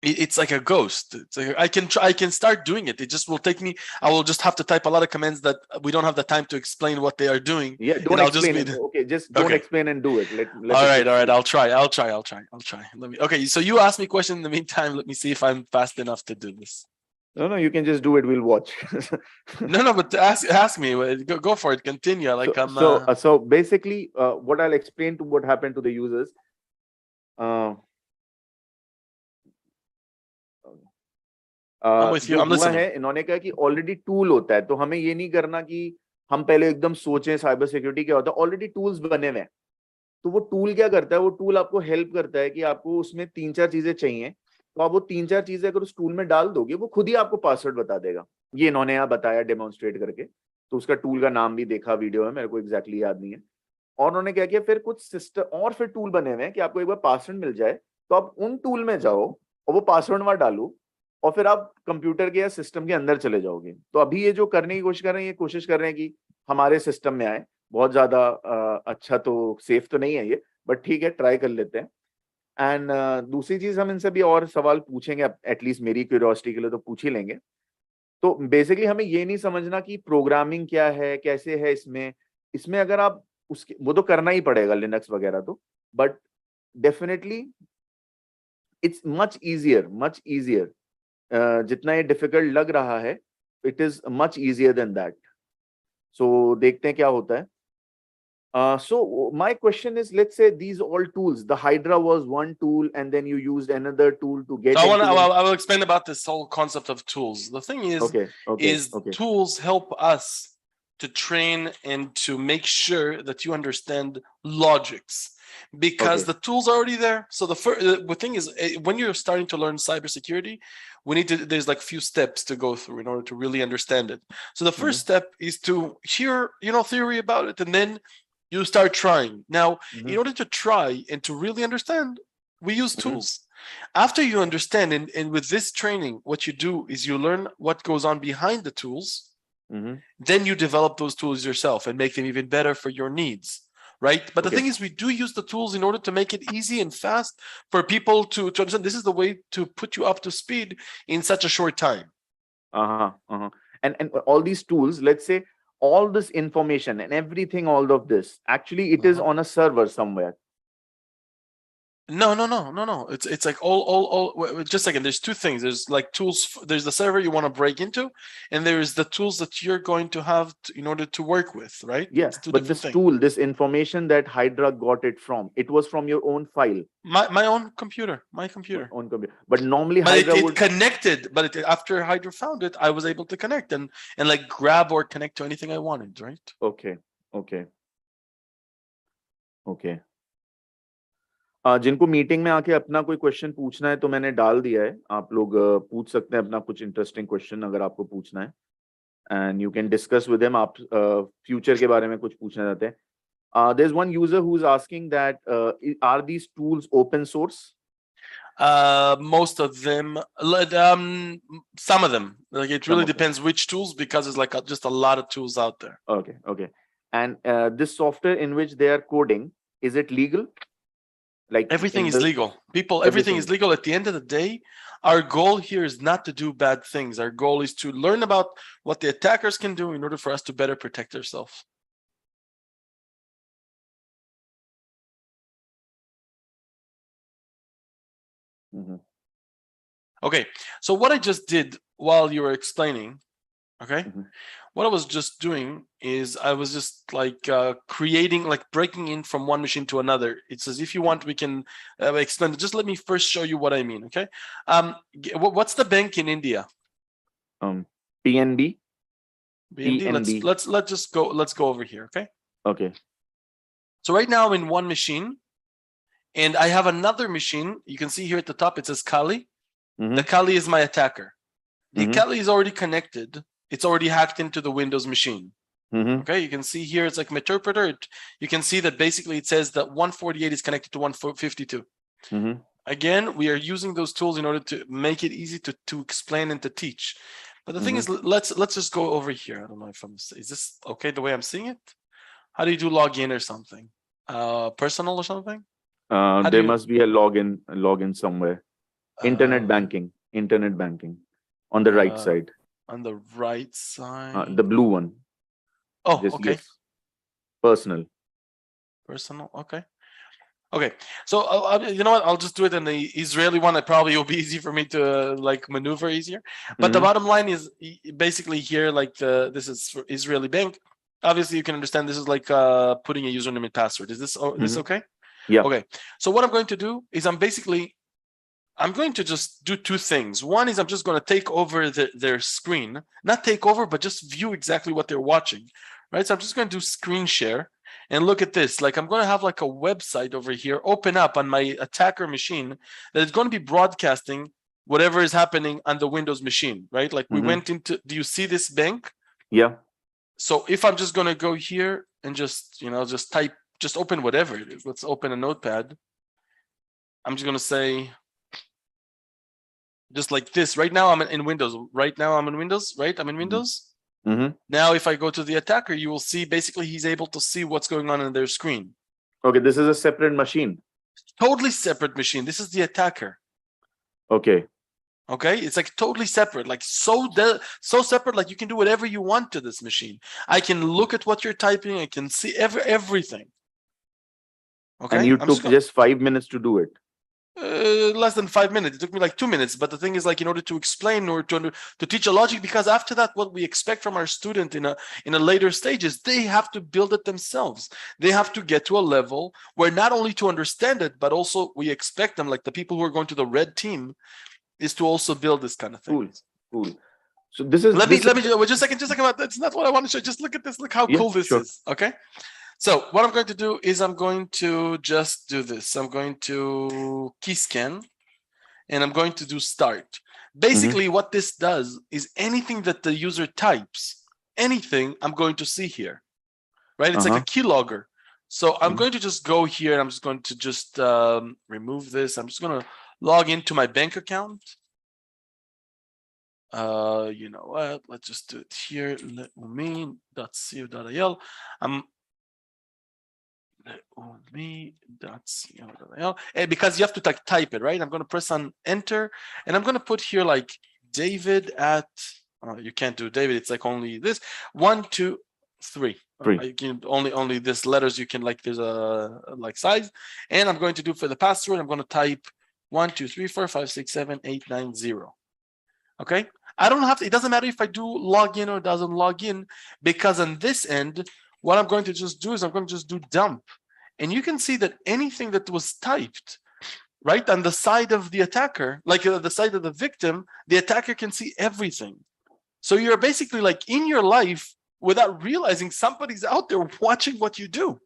It's like a ghost. It's like I can start doing it. It just will take me. I will just have to type a lot of commands that we don't have the time to explain what they are doing. Yeah, don't explain it. Okay, just don't explain and do it. All right. I'll try. Let me. Okay, so you ask me question in the meantime. Let me see if I'm fast enough to do this. No, you can just do it. We'll watch. No, but ask me. Go for it. Continue. Like so basically, what I'll explain to what happened to the users. I'm with you. I'm listening. इन्होंने कहा कि already tool होता है, तो हमें ये नहीं करना कि हम पहले एकदम सोचें साइबर सिक्योरिटी क्या होता है. ऑलरेडी टूल्स बने हुए हैं. तो वो टूल क्या करता है? वो टूल आपको हेल्प करता है कि आपको उसमें 3-4 चीजें चाहिए, तो आप वो 3-4 चीजें अगर उस टूल में डाल दोगे, वो खुद ही आपको पासवर्ड बता देगा. ये इन्होंने यहाँ बताया डेमोन्स्ट्रेट करके. तो उसका टूल का नाम भी देखा वीडियो में, मेरे को एग्जैक्टली याद नहीं है. और उन्होंने क्या किया, फिर कुछ सिस्टम और फिर टूल बने हुए हैं कि आपको एक बार पासवर्ड मिल जाए तो आप उन टूल में जाओ और वो पासवर्ड वहां डालो और फिर आप कंप्यूटर के या सिस्टम के अंदर चले जाओगे. तो अभी ये जो करने की कोशिश कर रहे हैं, ये कोशिश कर रहे हैं कि हमारे सिस्टम में आए. बहुत ज्यादा अच्छा तो सेफ तो नहीं है ये, बट ठीक है, ट्राई कर लेते हैं. एंड दूसरी चीज, हम इनसे भी और सवाल पूछेंगे, एटलीस्ट मेरी क्यूरियोसिटी के लिए तो पूछ ही लेंगे. तो बेसिकली हमें ये नहीं समझना कि प्रोग्रामिंग क्या है, कैसे है. इसमें अगर आप उसके वो तो करना ही पड़ेगा लिनक्स वगैरह तो, but definitely it's much easier. जितना ये डिफिकल्ट लग रहा है, it is much easier than that. So देखते हैं क्या होता है. So my question is, let's say these all tools, the Hydra was one tool and then you used another tool to get I will explain about this whole concept of tools. The thing is, tools help us to train and to make sure that you understand logics, because the tools are already there. So the thing is, when you're starting to learn cybersecurity, there's like few steps to go through in order to really understand it. So the first step is to hear, theory about it, and then you start trying. Now, in order to try and to really understand, we use tools. After you understand, and with this training, what you do is you learn what goes on behind the tools. Then you develop those tools yourself and make them even better for your needs, right? But the thing is, we do use the tools in order to make it easy and fast for people to understand. This is the way to put you up to speed in such a short time. And all these tools, let's say all this information and everything, all of this, actually it is on a server somewhere. No. It's like all. Just a second. There's two things. There's like tools. There's the server you want to break into, and there's the tools that you're going to have in order to work with, right? Yes, but this tool, this information that Hydra got it from, it was from your own file. My own computer. My computer. Own computer. But normally Hydra it connected. But after Hydra found it, I was able to connect and like grab or connect to anything I wanted, right? Okay. जिनको meeting में आके अपना कोई question पूछना है तो मैंने डाल दिया है, आप लोग पूछ सकते हैं अपना कुछ इंटरेस्टिंग क्वेश्चन अगर आपको पूछना है, and you can discuss with them. आप फ्यूचर के बारे में कुछ पूछना चाहते हैं. There is one user who is asking that are these tools open source? Most of them, some of them, like it really depends which tools, because it's like just a lot of tools out there. Okay. And this software in which they are coding, is it legal? Like everything is legal. Everything is legal. At the end of the day, our goal here is not to do bad things. Our goal is to learn about what the attackers can do in order for us to better protect ourselves. Okay, so what I just did while you were explaining, what I was just doing is I was just like creating, like breaking in from one machine to another. It says, if you want, we can explain. Just let me first show you what I mean, okay? What's the bank in India? PNB. Let's go over here, okay? Okay. So right now I'm in one machine, and I have another machine. You can see here at the top, it says Kali. The Kali is my attacker. The Kali is already connected. It's already hacked into the Windows machine. Okay, you can see here, it's like interpreter. You can see that basically it says that 148 is connected to 152. Again, we are using those tools in order to make it easy to explain and to teach. But the thing is, let's just go over here. I don't know if is this okay the way I'm seeing it? How do you do login or something? Personal or something? There must be a login somewhere. Internet banking on the right side. On the right side, the blue one. Oh, okay. Yes. Personal. Okay. So you know what, I'll just do it in the Israeli one. It probably will be easy for me to like maneuver easier. But the bottom line is basically here, like this is for Israeli bank. Obviously you can understand this is like putting a username and password. Is this this okay? Yeah. Okay, so what I'm going to do is I'm going to just do two things. One is I'm just going to take over their screen, not take over, but just view exactly what they're watching, right? So I'm just going to do screen share and look at this. Like I'm going to have like a website over here open up on my attacker machine that is going to be broadcasting whatever is happening on the Windows machine, right? Like we went into, do you see this bank? Yeah. So if I'm just going to go here and just type, just open whatever it is. Let's open a notepad. I'm just going to say, just like this. Right now I'm in Windows. Right? I'm in Windows. Now if I go to the attacker, you will see basically he's able to see what's going on in their screen. Okay, this is a separate machine. Totally separate machine. This is the attacker. Okay, it's like totally separate, like so separate, like you can do whatever you want to this machine. I can look at what you're typing. I can see everything. Okay, and you took just 5 minutes to do it. Less than 5 minutes. It took me like 2 minutes. But the thing is, like, in order to explain or to teach a logic, because after that, what we expect from our student in a later stage is they have to build it themselves. They have to get to a level where not only to understand it, but also we expect them, like the people who are going to the red team, is to also build this kind of thing. Cool. So this is let me just a second. That's not what I want to show. Just look at this. Look how cool this is. Okay. So what I'm going to do is I'm going to just do this. I'm going to key scan and I'm going to do start. Basically, what this does is anything that the user types, anything I'm going to see here, right? It's like a keylogger. So I'm going to just go here and I'm just going to just remove this. I'm just going to log into my bank account. You know what? Let's just do it here. 𝗏𝗏𝐻.co.il. I'm 𝗏𝗏𝐻.co.il. And because you have to type it, right? I'm going to press on enter and I'm going to put here like David at, you can't do David. It's like only this 1, 2, 3. You can only this letters you can like, there's a like size. And I'm going to do for the password, I'm going to type 1, 2, 3, 4, 5, 6, 7, 8, 9, 0. Okay. I don't have to, it doesn't matter if I do log in or doesn't log in, because on this end, what I'm going to just do is I'm going to just do dump. And you can see that anything that was typed right on the side of the attacker, like the side of the victim, the attacker can see everything. So you're basically like in your life without realizing somebody's out there watching what you do.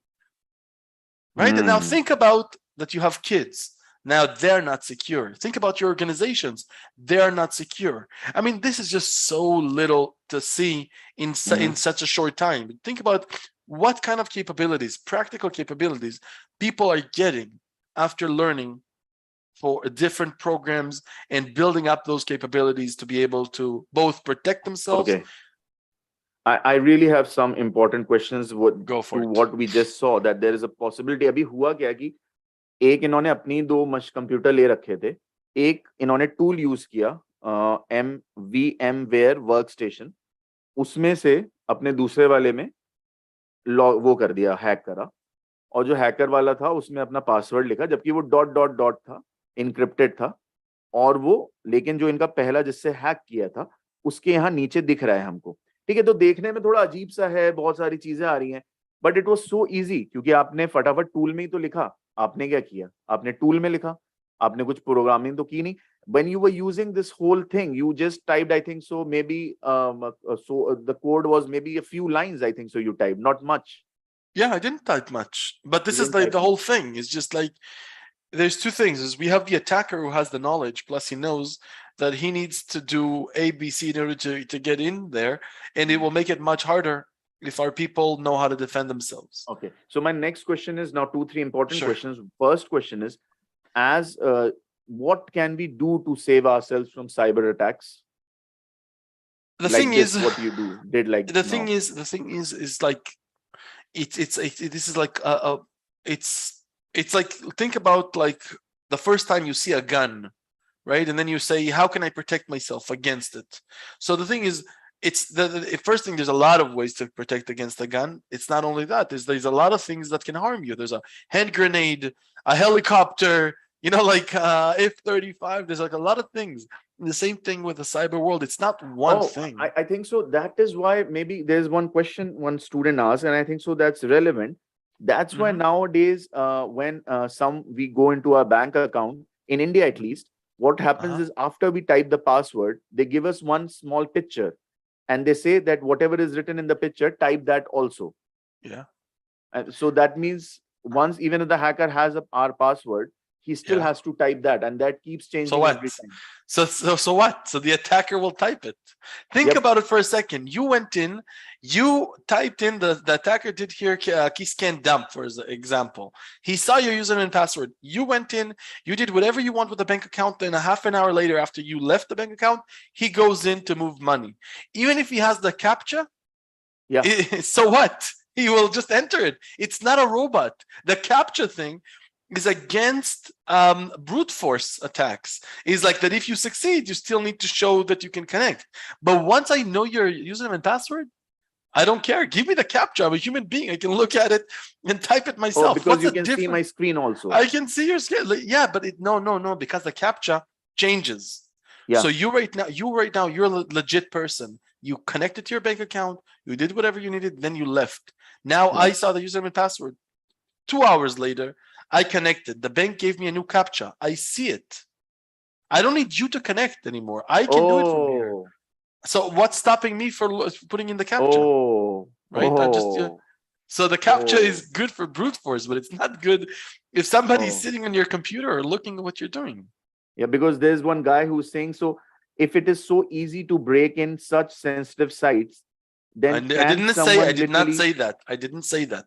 Right. And now think about that you have kids. Now they're not secure. Think about your organizations. They're not secure. I mean, this is just so little to see in such a short time. Think about what kind of capabilities, practical capabilities, people are getting after learning for different programs and building up those capabilities to be able to both protect themselves. Okay. I really have some important questions. Go for it. What we just saw, that there is a possibility. अभी हुआ क्या कि एक इन्होंने अपनी 2 computer ले रखे थे, एक इन्होंने टूल यूज किया VMware वर्कस्टेशन, उसमें से अपने दूसरे वाले में वो कर दिया, हैक करा, और जो हैकर वाला था उसमें अपना पासवर्ड लिखा, जबकि वो ... था, इनक्रिप्टेड था, और वो लेकिन जो इनका पहला जिससे हैक किया था उसके यहाँ नीचे दिख रहा है हमको. ठीक है, तो देखने में थोड़ा अजीब सा है, बहुत सारी चीजें आ रही हैं, but it was so easy, क्योंकि आपने फटाफट टूल में ही तो लिखा. आपने क्या किया, आपने टूल में लिखा, आपने कुछ प्रोग्रामिंग तो की नहीं. When you were using this whole thing, you just typed, I think so, maybe the code was maybe a few lines, I think so, you typed, not much. Yeah, I didn't type much, but this is like the whole thing. It's just like there's two things. Is we have the attacker who has the knowledge, plus he knows that he needs to do A, B, C in order to get in there, and it will make it much harder if our people know how to defend themselves. Okay, so my next question is now 2-3 important questions. First question is, as what can we do to save ourselves from cyber attacks? The thing is, what you did like the thing is like this is like it's like, think about like the first time you see a gun, right? And then you say, how can I protect myself against it? So the thing is, it's the first thing, there's a lot of ways to protect against a gun. It's not only that, there's a lot of things that can harm you. There's a hand grenade, a helicopter, you know, like F-35. There's like a lot of things. The same thing with the cyber world. It's not one thing. I think so. That is why maybe there's one question one student asked, and I think so that's relevant. That's why nowadays, when we go into our bank account, in India at least, what happens is after we type the password, they give us one small picture, and they say that whatever is written in the picture, type that also. Yeah. And so that means once, even if the hacker has our password, he still has to type that, and that keeps changing. So what? Every time. So what? So the attacker will type it. Think about it for a second. You went in, you typed in, the attacker did here key scan dump, for example. He saw your username and password. You went in, you did whatever you want with the bank account. Then a half an hour later, after you left the bank account, he goes in to move money. Even if he has the CAPTCHA, so what? He will just enter it. It's not a robot. The CAPTCHA thing is against brute force attacks. Is like that if you succeed, you still need to show that you can connect. But once I know your username and password, I don't care. Give me the CAPTCHA. I'm a human being. I can look at it and type it myself. Oh, because you can see my screen also. I can see your screen. Yeah, but no, because the CAPTCHA changes. Yeah. So you right now, you're a legit person. You connected to your bank account. You did whatever you needed. Then you left. Now I saw the username and password. 2 hours later, I connected. The bank gave me a new CAPTCHA. I see it. I don't need you to connect anymore. I can do it from here. So what's stopping me for putting in the captcha? Oh, Right? So the captcha is good for brute force, but it's not good if somebody's sitting on your computer or looking at what you're doing. Yeah, because there's one guy who's saying, so if it is so easy to break in such sensitive sites, then I didn't say that. I didn't say that.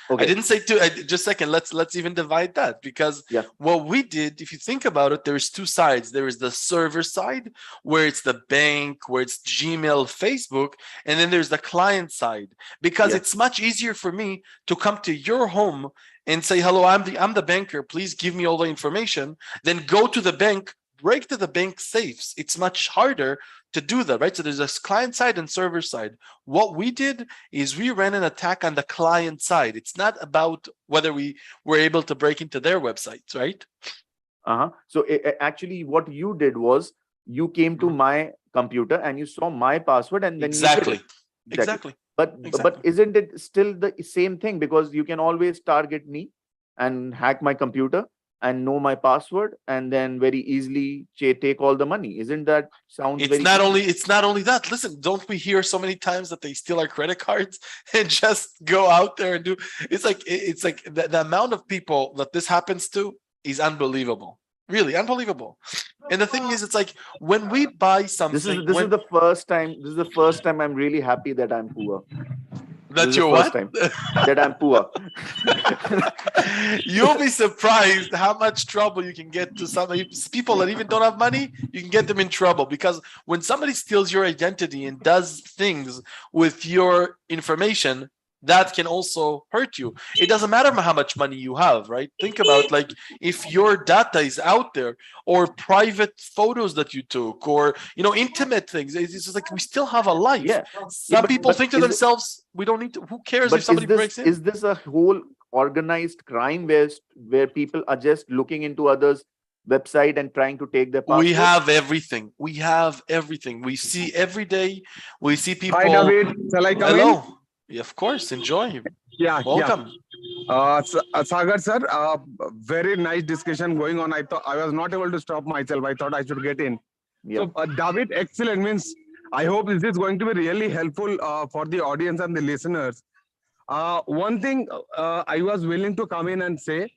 Okay. I didn't say just a second. Let's even divide that, because what we did, if you think about it, there's two sides. There is the server side, where it's the bank, where it's Gmail, Facebook, and then there's the client side, because it's much easier for me to come to your home and say, hello, I'm the banker, please give me all the information, then go to the bank, break to the bank safes. It's much harder to do that, right? So there's a client side and server side. What we did is we ran an attack on the client side. It's not about whether we were able to break into their websites, right? So actually what you did was you came to my computer and you saw my password, and then exactly. But isn't it still the same thing? Because you can always target me and hack my computer and know my password, and then very easily take all the money. Isn't that sounds it's not only that. Listen, don't we hear so many times that they steal our credit cards and just go out there and do? It's like the amount of people that this happens to is unbelievable. Really unbelievable. And the thing is, it's like when we buy something. This is the first time. This is the first time I'm really happy that I'm poor. That you're what? Time that I'm poor. You'll be surprised how much trouble you can get to some people that even don't have money. You can get them in trouble, because when somebody steals your identity and does things with your information, that can also hurt you. It doesn't matter how much money you have, right? Think about, like, if your data is out there, or private photos that you took, or intimate things. It's just like, we still have a life. Some people think to themselves, we don't need to. Who cares if somebody breaks in? Is this a whole organized crime where people are just looking into others' website and trying to take their password? We have everything. We see every day. We see people. Hi, David. Shall I come in? Yeah, of course. Enjoy. Welcome. Sagar sir, very nice discussion going on. I thought I was not able to stop myself. I thought I should get in. So David, excellent. Means I hope this is going to be really helpful for the audience and the listeners. One thing I was willing to come in and say,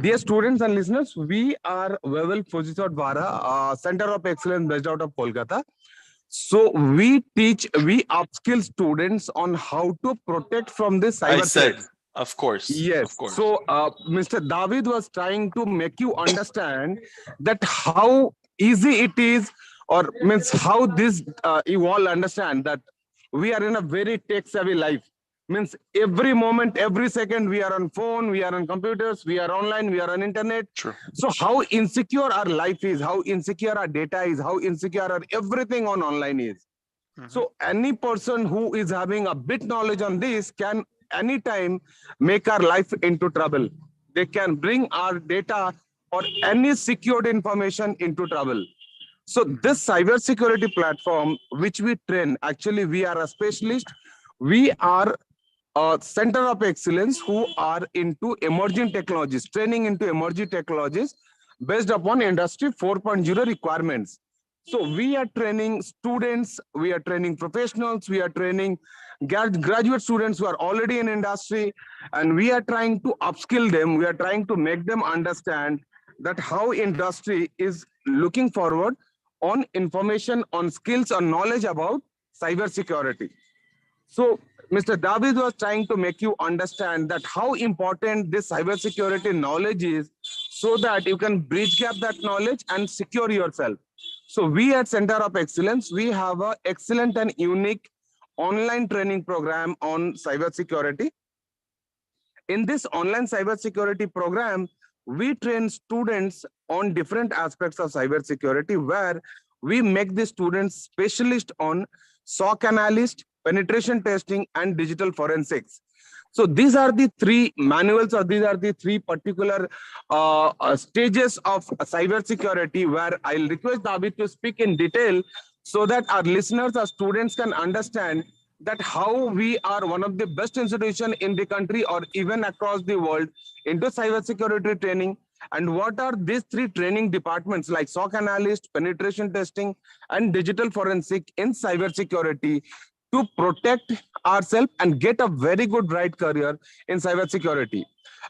dear students and listeners, we are Webel Fuji Center of Excellence based out of Kolkata. So we upskill students on how to protect from this cyber threat. Of course. Yes. Of course. So Mr. David was trying to make you understand that how easy it is, or means how this you all understand that we are in a very tech-savvy life. Means every moment, every second, we are on phone, we are on computers, we are online, we are on internet. True. So how insecure our life is, how insecure our data is, how insecure our everything on online is. So any person who is having a bit knowledge on this can anytime make our life into trouble. They can bring our data or any secured information into trouble. So this cybersecurity platform, which we train, actually we are a specialist. We are a center of excellence who are into emerging technologies, training into emerging technologies based upon industry 4.0 requirements. So we are training students, we are training professionals, we are training graduate students who are already in industry, and we are trying to upskill them. We are trying to make them understand that how industry is looking forward on information, on skills, on knowledge about cybersecurity. So Mr. David was trying to make you understand that how important this cybersecurity knowledge is, so that you can bridge gap that knowledge and secure yourself. So we at Center of Excellence, we have an excellent and unique online training program on cybersecurity. In this online cybersecurity program, we train students on different aspects of cybersecurity, where we make the students specialist on SOC analyst, penetration testing, and digital forensics. So these are the three manuals, or these are the three particular stages of cybersecurity, where I'll request David to speak in detail so that our listeners, our students can understand that how we are one of the best institutions in the country or even across the world into cybersecurity training, And what are these three training departments like SOC analyst, penetration testing, and digital forensic in cybersecurity to protect ourselves and get a very good bright career in cybersecurity.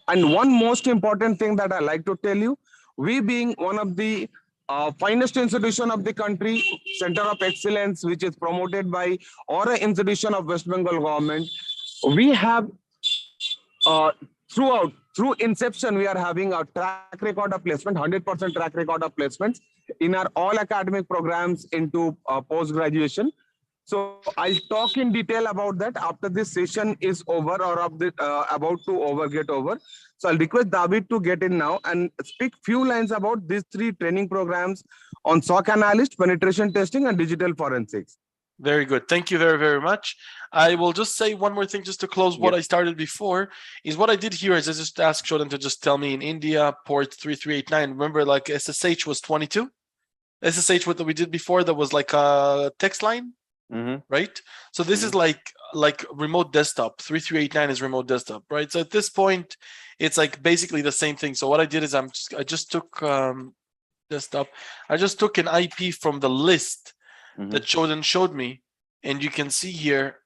And one most important thing that I like to tell you, we being one of the finest institution of the country, Center of Excellence, which is promoted by or an institution of West Bengal government, we have through inception, we are having a track record of placement, 100% track record of placements in our all academic programs into post-graduation. So I'll talk in detail about that after this session is over or about to get over. So I'll request David to get in now and speak few lines about these three training programs on SOC analyst, penetration testing, and digital forensics. Very good. Thank you very, very much. I will just say one more thing just to close what I started before is what I did here is I just asked Shodan to just tell me in India, port 3389. Remember, like SSH was 22? SSH, what we did before, that was like a text line, right? So this is like remote desktop. 3389 is remote desktop, right? So at this point, it's like basically the same thing. So what I did is I just took desktop. I just took an IP from the list that Shodan showed me, and you can see here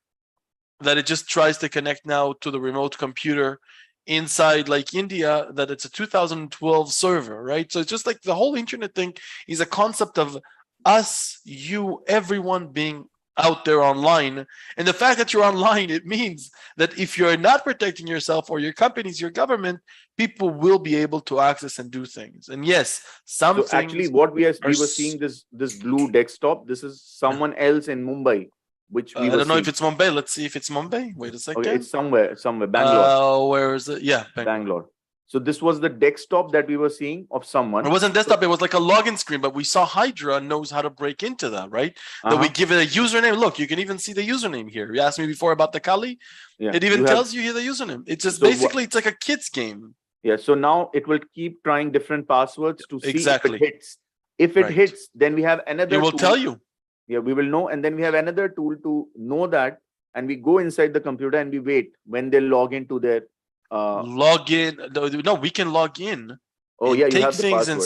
that it just tries to connect now to the remote computer inside like India, that it's a 2012 server, right? So it's just like the whole internet thing is a concept of us, you, everyone being out there online. And the fact that you're online, it means that if you're not protecting yourself or your companies, your government, people will be able to access and do things. And yes, some things actually what we were seeing this blue desktop, this is someone else in Mumbai, which we I don't know if it's Mumbai. Let's see if it's Mumbai. Wait a second. Okay, it's somewhere, Bangalore. Where is it? Yeah, Bangalore. So this was the desktop that we were seeing of someone. It wasn't desktop, it was like a login screen, but we saw Hydra knows how to break into that, right? That we give it a username. Look, you can even see the username here. You asked me before about the Kali. Yeah, it even tells you here the username. It's just basically, it's like a kid's game. Yeah, so now it will keep trying different passwords to see if it hits. If it hits, then we have another It will tell you. Yeah, we will know. And then we have another tool to know that. And we go inside the computer and we wait when they log into their log in. No, we can log in. Oh yeah, take things and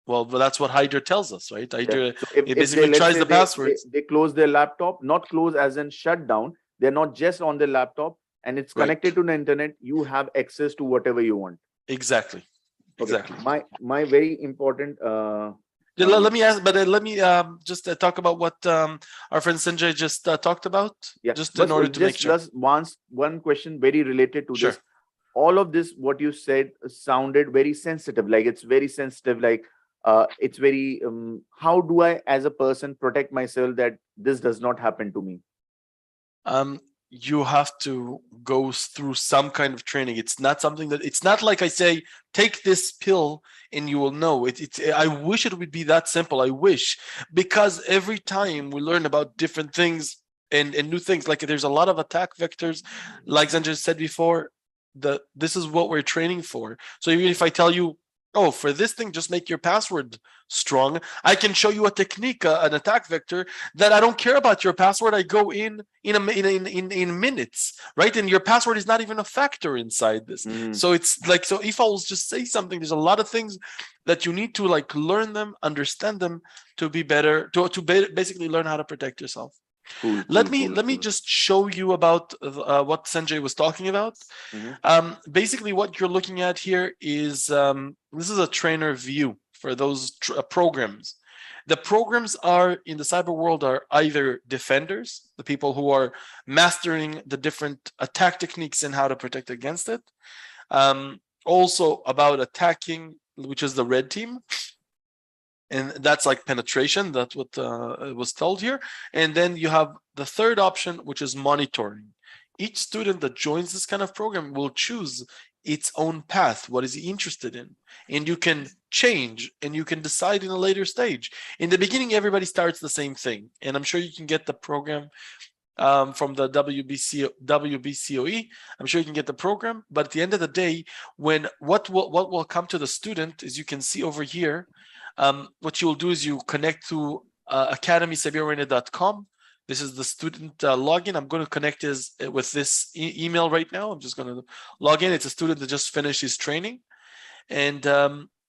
well, that's what Hydra tells us, right? Hydra, so it basically tries the passwords. They close their laptop, not close as in shut down. They're not just on their laptop, and it's connected to the internet. You have access to whatever you want. Exactly. Okay. Exactly. My very important. Let me ask, but let me just talk about what our friend Sanjay just talked about. Yeah. Just in order to make sure. Just one question very related to this. All of this, what you said, sounded very sensitive. Like it's very sensitive. Like it's very. How do I, as a person, protect myself that this does not happen to me? You have to go through some kind of training. It's not something that, it's not like I say, take this pill and you will know. I wish it would be that simple. I wish, because every time we learn about different things and new things, like there's a lot of attack vectors, like Sanjay said before, this is what we're training for. So even if I tell you, oh, for this thing, just make your password strong, I can show you a technique, an attack vector that I don't care about your password. I go in minutes, right? And your password is not even a factor inside this. So it's like, so if I will just say something, there's a lot of things that you need to like learn them, understand them to be better, to basically learn how to protect yourself. Cool, let me just show you about what Sanjay was talking about. Basically, what you're looking at here is this is a trainer view for those programs. The programs are in the cyber world are either defenders, the people who are mastering the different attack techniques and how to protect against it. Also about attacking, which is the red team. And that's like penetration. That's what was told here. And then you have the third option, which is monitoring. Each student that joins this kind of program will choose its own path. What is he interested in? And you can change and you can decide in a later stage. In the beginning, everybody starts the same thing. And I'm sure you can get the program from the WBCOE. I'm sure you can get the program. But at the end of the day, when what will come to the student is, you can see over here, what you'll do is you connect to academycybersecurity.com. This is the student login. I'm going to connect with this email right now. I'm just going to log in. It's a student that just finished his training. And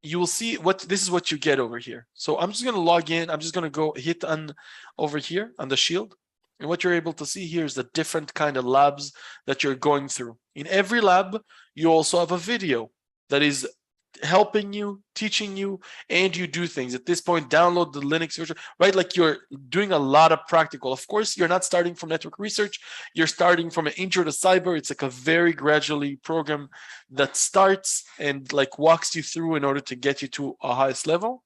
you will see this is what you get over here. So I'm just going to log in. I'm just going to go hit on over here on the shield. And what you're able to see here is the different kind of labs that you're going through. In every lab, you also have a video that is helping you, teaching you, and you do things. At this point, download the Linux version, right? Like you're doing a lot of practical. Of course, you're not starting from network research. You're starting from an intro to cyber. It's like a very gradually program that starts and like walks you through in order to get you to a highest level.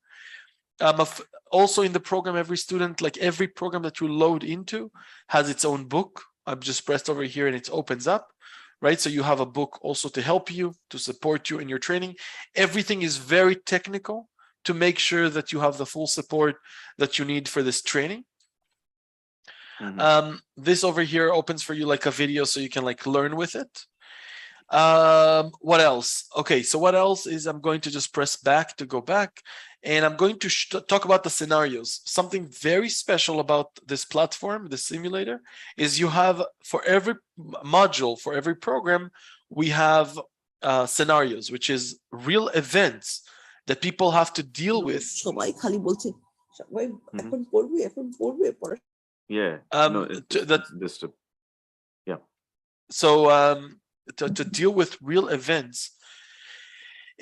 Also in the program, every student, like every program that you load into has its own book. I've just pressed over here and it opens up. Right, so you have a book also to help you, to support you in your training. Everything is very technical to make sure that you have the full support that you need for this training. This over here opens for you like a video so you can like learn with it. What else? Okay, so what else is, I'm going to just press back to go back, and I'm going to talk about the scenarios. Something very special about this platform, the simulator, is you have for every module, for every program, we have scenarios, which is real events that people have to deal with. Yeah. So to deal with real events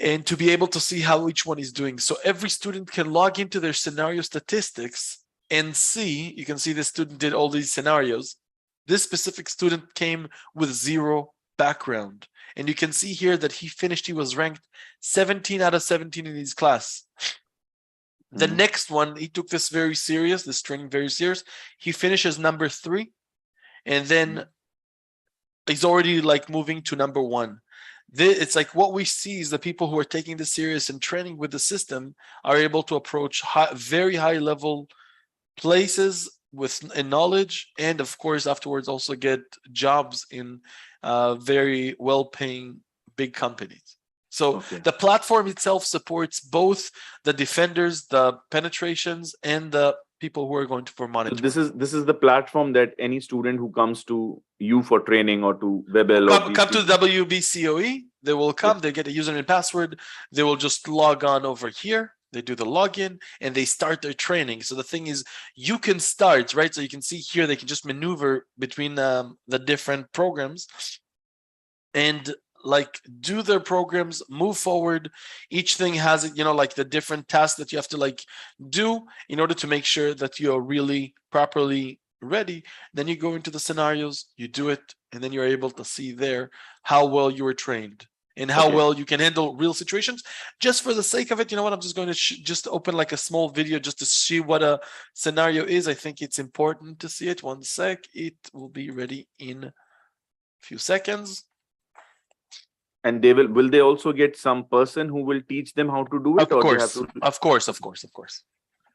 and to be able to see how each one is doing. So every student can log into their scenario statistics and see, you can see the student did all these scenarios. This specific student came with 0 background. And you can see here that he was ranked 17 out of 17 in his class. The next one, he took this very serious, this training very serious. He finishes number 3, and then he's already like moving to number 1. It's like what we see is the people who are taking this serious and training with the system are able to approach very high level places in knowledge, and of course afterwards also get jobs in very well-paying big companies. So the platform itself supports both the defenders, the penetrations, and the people who are going to for monitoring. So this is the platform that any student who comes to you for training or to Webel come to 𝗏𝗏𝐵COE, they will come, they get a username and password, they will just log on over here, they do the login, and they start their training. So the thing is, you can start, right? So you can see here, they can just maneuver between the different programs and like do their programs, move forward. Each thing has, you know, like the different tasks that you have to like do in order to make sure that you're really properly ready. Then you go into the scenarios, you do it, and then you're able to see there how well you were trained and how well you can handle real situations. Just for the sake of it, you know what, I'm just going to just open like a small video just to see what a scenario is. I think it's important to see it. 1 sec, it will be ready in a few seconds. And they will they also get some person who will teach them how to do it? Of course.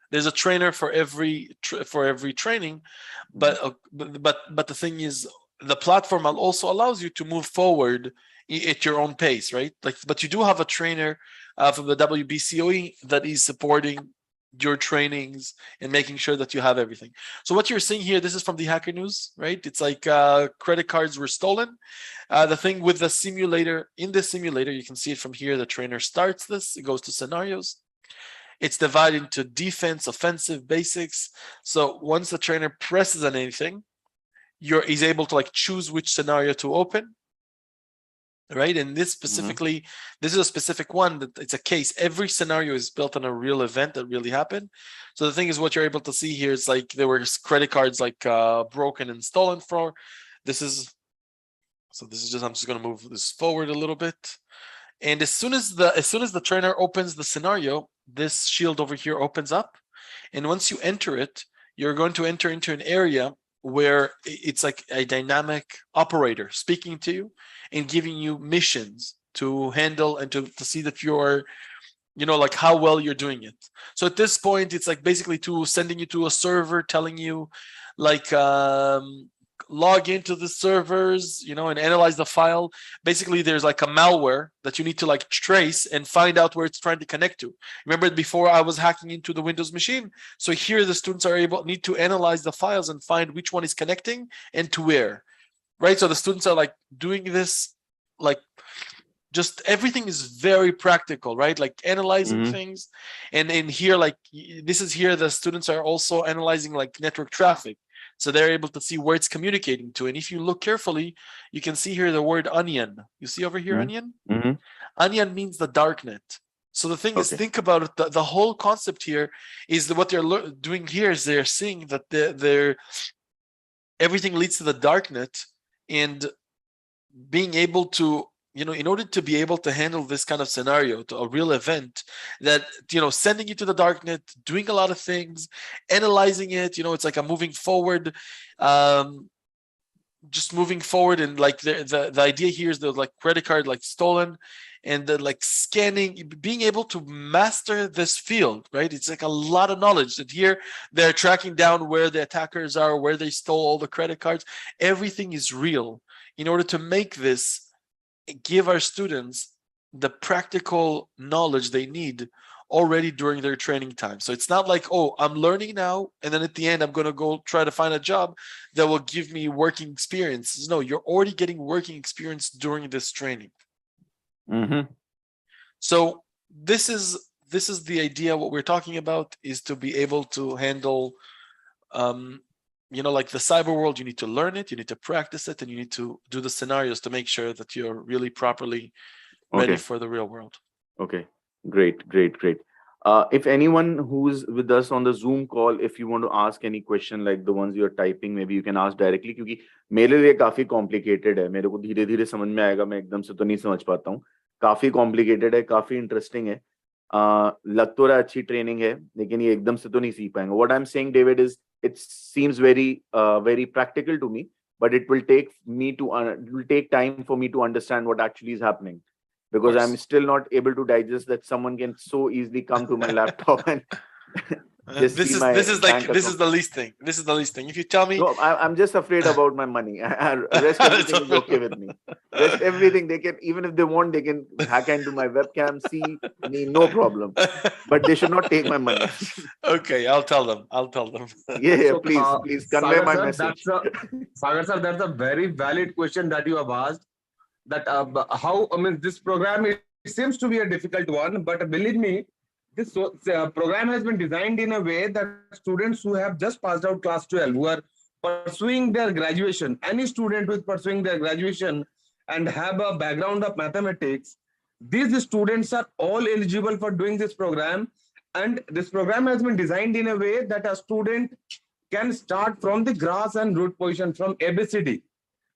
There's a trainer for every training, but the thing is, the platform also allows you to move forward at your own pace, right? Like, but you do have a trainer from the 𝗏𝗏𝐵COE that is supporting your trainings and making sure that you have everything. So what you're seeing here, this is from the Hacker News, right? It's like credit cards were stolen. The thing with the simulator, in the simulator, you can see it from here. The trainer starts this, it goes to scenarios. It's divided into defense, offensive, basics. So once the trainer presses on anything, he's able to like choose which scenario to open. Right, and this specifically, this is a specific one that it's a case. Every scenario is built on a real event that really happened. So the thing is, what you're able to see here is like there were credit cards like broken and stolen for. This is just, I'm just going to move this forward a little bit. And as soon as the trainer opens the scenario, this shield over here opens up, and once you enter it, you're going to enter into an area where it's like a dynamic operator speaking to you and giving you missions to handle and to see that you're, you know, like how well you're doing it. So at this point, it's like basically sending you to a server, telling you like log into the servers, you know, and analyze the file. Basically, there's like a malware that you need to like trace and find out where it's trying to connect to. Remember before I was hacking into the Windows machine? So here the students need to analyze the files and find which one is connecting and to where, right? So the students are like doing this like just everything is very practical, right? Like analyzing things. And in here, like this is here, the students are also analyzing like network traffic. So they're able to see where it's communicating to. And if you look carefully, you can see here the word onion. You see over here, onion? Onion means the darknet. So the thing is, think about it. The whole concept here is that what they're doing here is they're seeing that they're everything leads to the darknet, and being able to, in order to be able to handle this kind of scenario, to a real event, that, sending you to the darknet, doing a lot of things, analyzing it, it's like a moving forward, just moving forward. And like the idea here is the like credit card, like stolen, and the like scanning, being able to master this field, right? It's like a lot of knowledge that here they're tracking down where the attackers are, where they stole all the credit cards. Everything is real, in order to make this, give our students the practical knowledge they need already during their training time. So it's not like, oh, I'm learning now, and then at the end I'm going to go try to find a job that will give me working experience. No, you're already getting working experience during this training. So this is the idea. What we're talking about is to be able to handle, like the cyber world. You need to learn it, you need to practice it, and you need to do the scenarios to make sure that you're really properly ready for the real world. Okay, great. If anyone who's with us on the Zoom call, if you want to ask any question like the ones you're typing, maybe you can ask directly, क्योंकि मेरे लिए काफी complicated है. मेरे को धीरे-धीरे समझ में आएगा, मैं एकदम से तो नहीं समझ पाता हूँ. काफी complicated है, काफी interesting है. लग तो रहा है अच्छी ट्रेनिंग है, लेकिन ये एकदम से तो नहीं सीख पाएंगे. What I'm saying, David, is it seems very practical to me, but it will take time for me to understand what actually is happening, because I'm still not able to digest that someone can so easily come to my laptop and this is the least thing. This is the least thing. If you tell me, no, I'm just afraid about my money. Rest everything is okay with me. Rest everything, they can, even if they want, they can hack into my webcam, see me, no problem. But they should not take my money. Okay, I'll tell them. Yeah, so, please convey Sagar my sir, message. Sagar sir, that's a very valid question that you have asked. That this program, it seems to be a difficult one, but believe me, this program has been designed in a way that students who have just passed out class 12, who are pursuing their graduation, any student who is pursuing their graduation and have a background of mathematics, these students are all eligible for doing this program. And this program has been designed in a way that a student can start from the grass and root position, from ABCD.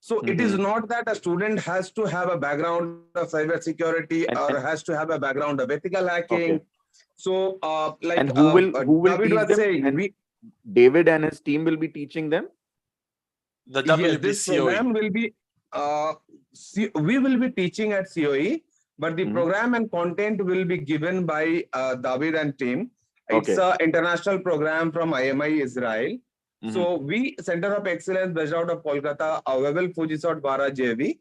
So it is not that a student has to have a background of cybersecurity or has to have a background of ethical hacking. So and who will teach them? David and his team will be teaching them? The WB this program will be, we will be teaching at COE, but the program and content will be given by David and team. It's an international program from IMI Israel. So we Center of Excellence based out of Kolkata, Webel, Fuji, 𝗏𝗺𝗏,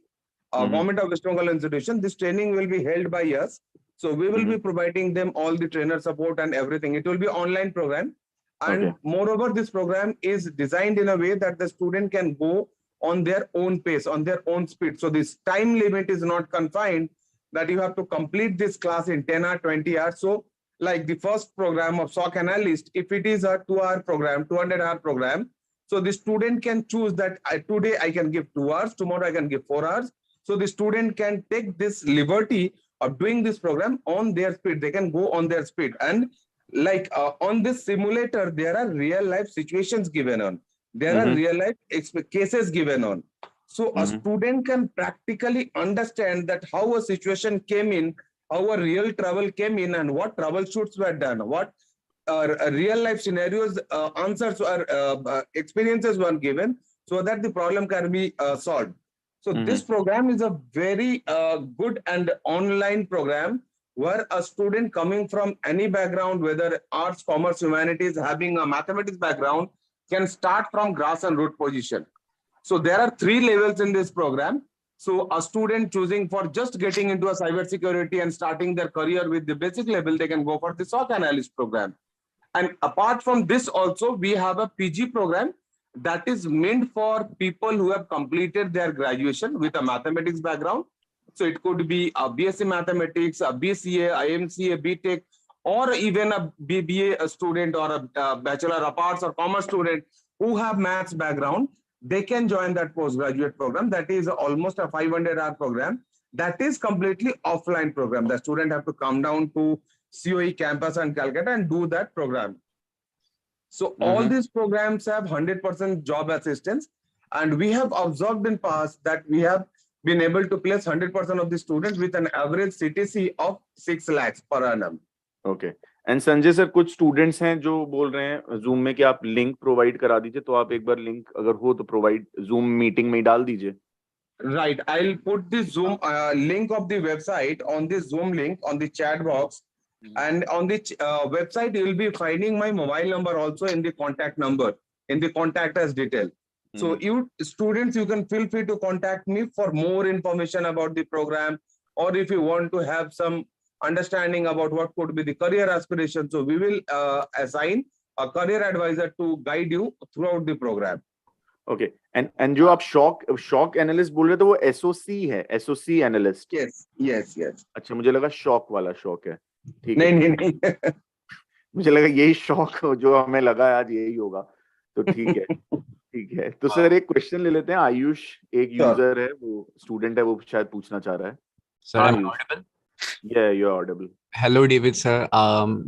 Government of West Bengal institution. This training will be held by us. So we will be providing them all the trainer support and everything. It will be online program. And moreover, this program is designed in a way that the student can go on their own pace, on their own speed. So this time limit is not confined that you have to complete this class in 10 or 20 hours. So like the first program of SOC analyst, if it is a 2-hour program, 200-hour program, so the student can choose that today I can give 2 hours, tomorrow I can give 4 hours. So the student can take this liberty of doing this program on their speed. They can go on their speed. And like on this simulator, there are real life situations given on. There are real life cases given on. So a student can practically understand that how a situation came in, how a real trouble came in, and what troubleshoots were done, what real life scenarios, answers or experiences were given, so that the problem can be solved. So this program is a very good and online program where a student coming from any background, whether arts, commerce, humanities, having a mathematics background, can start from grass and root position. So there are 3 levels in this program. So a student choosing for just getting into a cybersecurity and starting their career with the basic level, they can go for the SOC analyst program. And apart from this also, we have a PG program that is meant for people who have completed their graduation with a mathematics background. So it could be a BSc Mathematics, a BCA, IMCA, B.Tech, or even a BBA student or a Bachelor of Arts or Commerce student who have maths background. They can join that postgraduate program. That is almost a 500-hour program. That is completely offline program. The student have to come down to COE campus and Calcutta and do that program. So all these programs have 100% job assistance, and we have observed in past that we have been able to place 100% of the students with an average CTC of 6 lakhs per annum. Okay. And Sanjay sir, कुछ students हैं जो बोल रहे हैं zoom में कि आप link provide करा दीजिए, तो आप एक बार लिंक अगर हो तो प्रोवाइड जूम मीटिंग में ही डाल दीजिए. Right, I'll put the Zoom link of the website on the Zoom link on the chat box, and on the website you will be finding my mobile number also in the contact number, in the contact us detail. So you students, you can feel free to contact me for more information about the program, or if you want to have some understanding about what could be the career aspiration. So we will assign a career advisor to guide you throughout the program. Okay. And जो आप shock analyst बोल रहे थे वो SOC है, SOC analyst. Yes. अच्छा, मुझे लगा शॉक वाला शॉक है. ठीक है. नहीं. मुझे लगा यही शॉक जो हमें लगा आज यही होगा, तो ठीक है. ठीक है. तो सर एक क्वेश्चन ले लेते हैं. आयुष एक यूजर है, वो स्टूडेंट है, वो शायद पूछना चाह रहा है. Sir, am I audible? Yeah, you're audible. Hello, David, sir.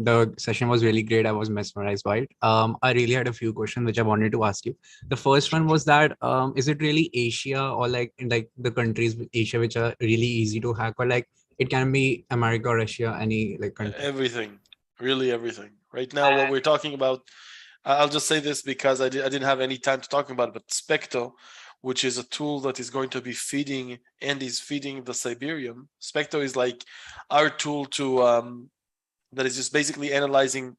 The session was really great. I was mesmerized by it. I really had a few questions which I wanted to ask you. The first one was that is it really Asia or like the countries with Asia which are really easy to hack, or like it can be America or Russia, any like country? Everything, really everything. Right now, what we're talking about, I'll just say this because I didn't have any time to talk about it, but Specto, which is a tool that is going to be feeding and is feeding the Siberium. Specto is like our tool to that is just basically analyzing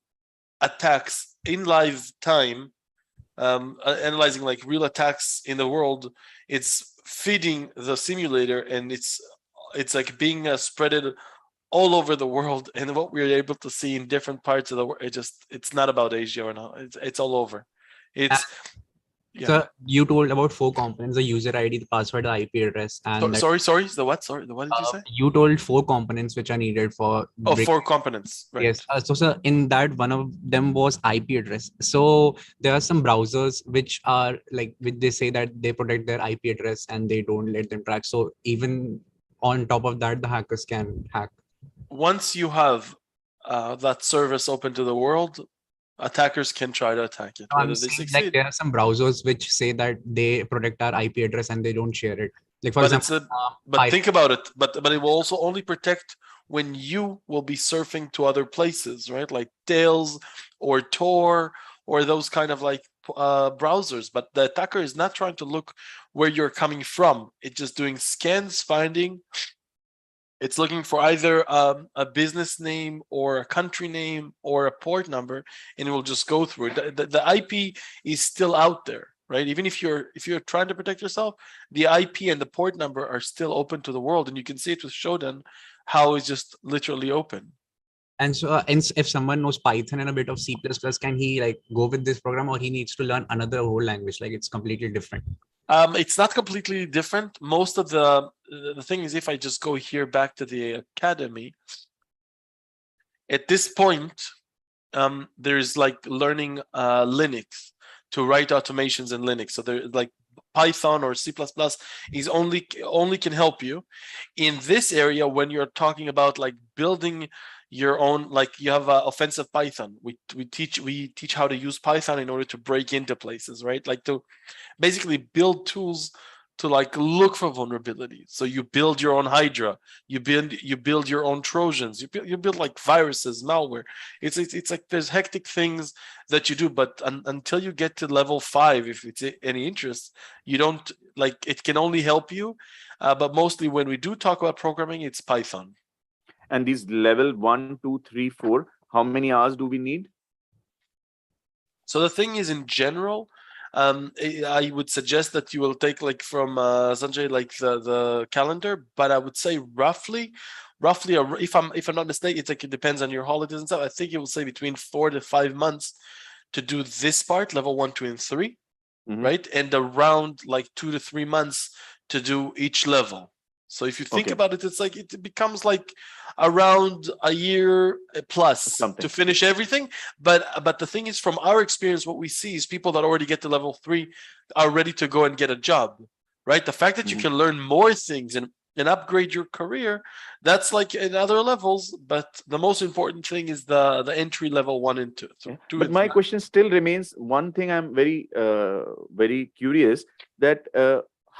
attacks in live time, analyzing like real attacks in the world. It's feeding the simulator, and it's like being spreaded all over the world. And what we're able to see in different parts of the world, it's not about Asia or not. It's all over. It's yeah. So you told about 4 components: the user ID, the password, the IP address, and sorry, the what? Sorry, the what did you say? You told 4 components which are needed for. 4 components. Right. Yes. So sir, in that one of them was IP address. So there are some browsers which are like, which they say that they protect their IP address and they don't let them track. So even on top of that, the hackers can hack. Once you have that service open to the world, attackers can try to attack it. Whether they succeed. Like there are some browsers which say that they protect our IP address and they don't share it. Like for example, but think about it. But it will also only protect when you will be surfing to other places, right? Like Tails or Tor or those kind of like browsers. But the attacker is not trying to look where you're coming from. It's just doing scans, finding. It's looking for either a business name or a country name or a port number, and it will just go through it. The IP is still out there, right? Even if you're trying to protect yourself, the IP and the port number are still open to the world, and you can see it with Shodan, how it's just literally open. And so, if someone knows Python and a bit of C++, can he like go with this program, or he needs to learn another whole language? Like it's completely different. It's not completely different. Most of the thing is, if I just go here back to the academy, at this point, there's like learning Linux to write automations in Linux. So there's like Python or C++ is only can help you in this area when you're talking about like building your own, like you have offensive Python. We teach how to use Python in order to break into places, right? Like to basically build tools to like look for vulnerabilities. So you build your own Hydra, you build your own Trojans, you build like viruses, malware. It's like there's hectic things that you do, but until you get to level 5, if it's any interest, you don't like, it can only help you. But mostly when we do talk about programming, it's Python. And these level 1, 2, 3, 4, how many hours do we need? So the thing is, in general, I would suggest that you will take like from Sanjay, like the calendar, but I would say roughly, if I'm not mistaken, it's like it depends on your holidays and stuff. I think it will say between 4 to 5 months to do this part, level 1, 2, and 3, right? And around like 2 to 3 months to do each level. So if you think Okay. about it, it's like it becomes like around a year plus Something. to finish everything. But the thing is, from our experience, what we see is people that already get to level 3 are ready to go and get a job, right? The fact that you can learn more things and upgrade your career, that's like in other levels. But the most important thing is the entry level 1 and 2. So But my question still remains, one thing I'm very curious, that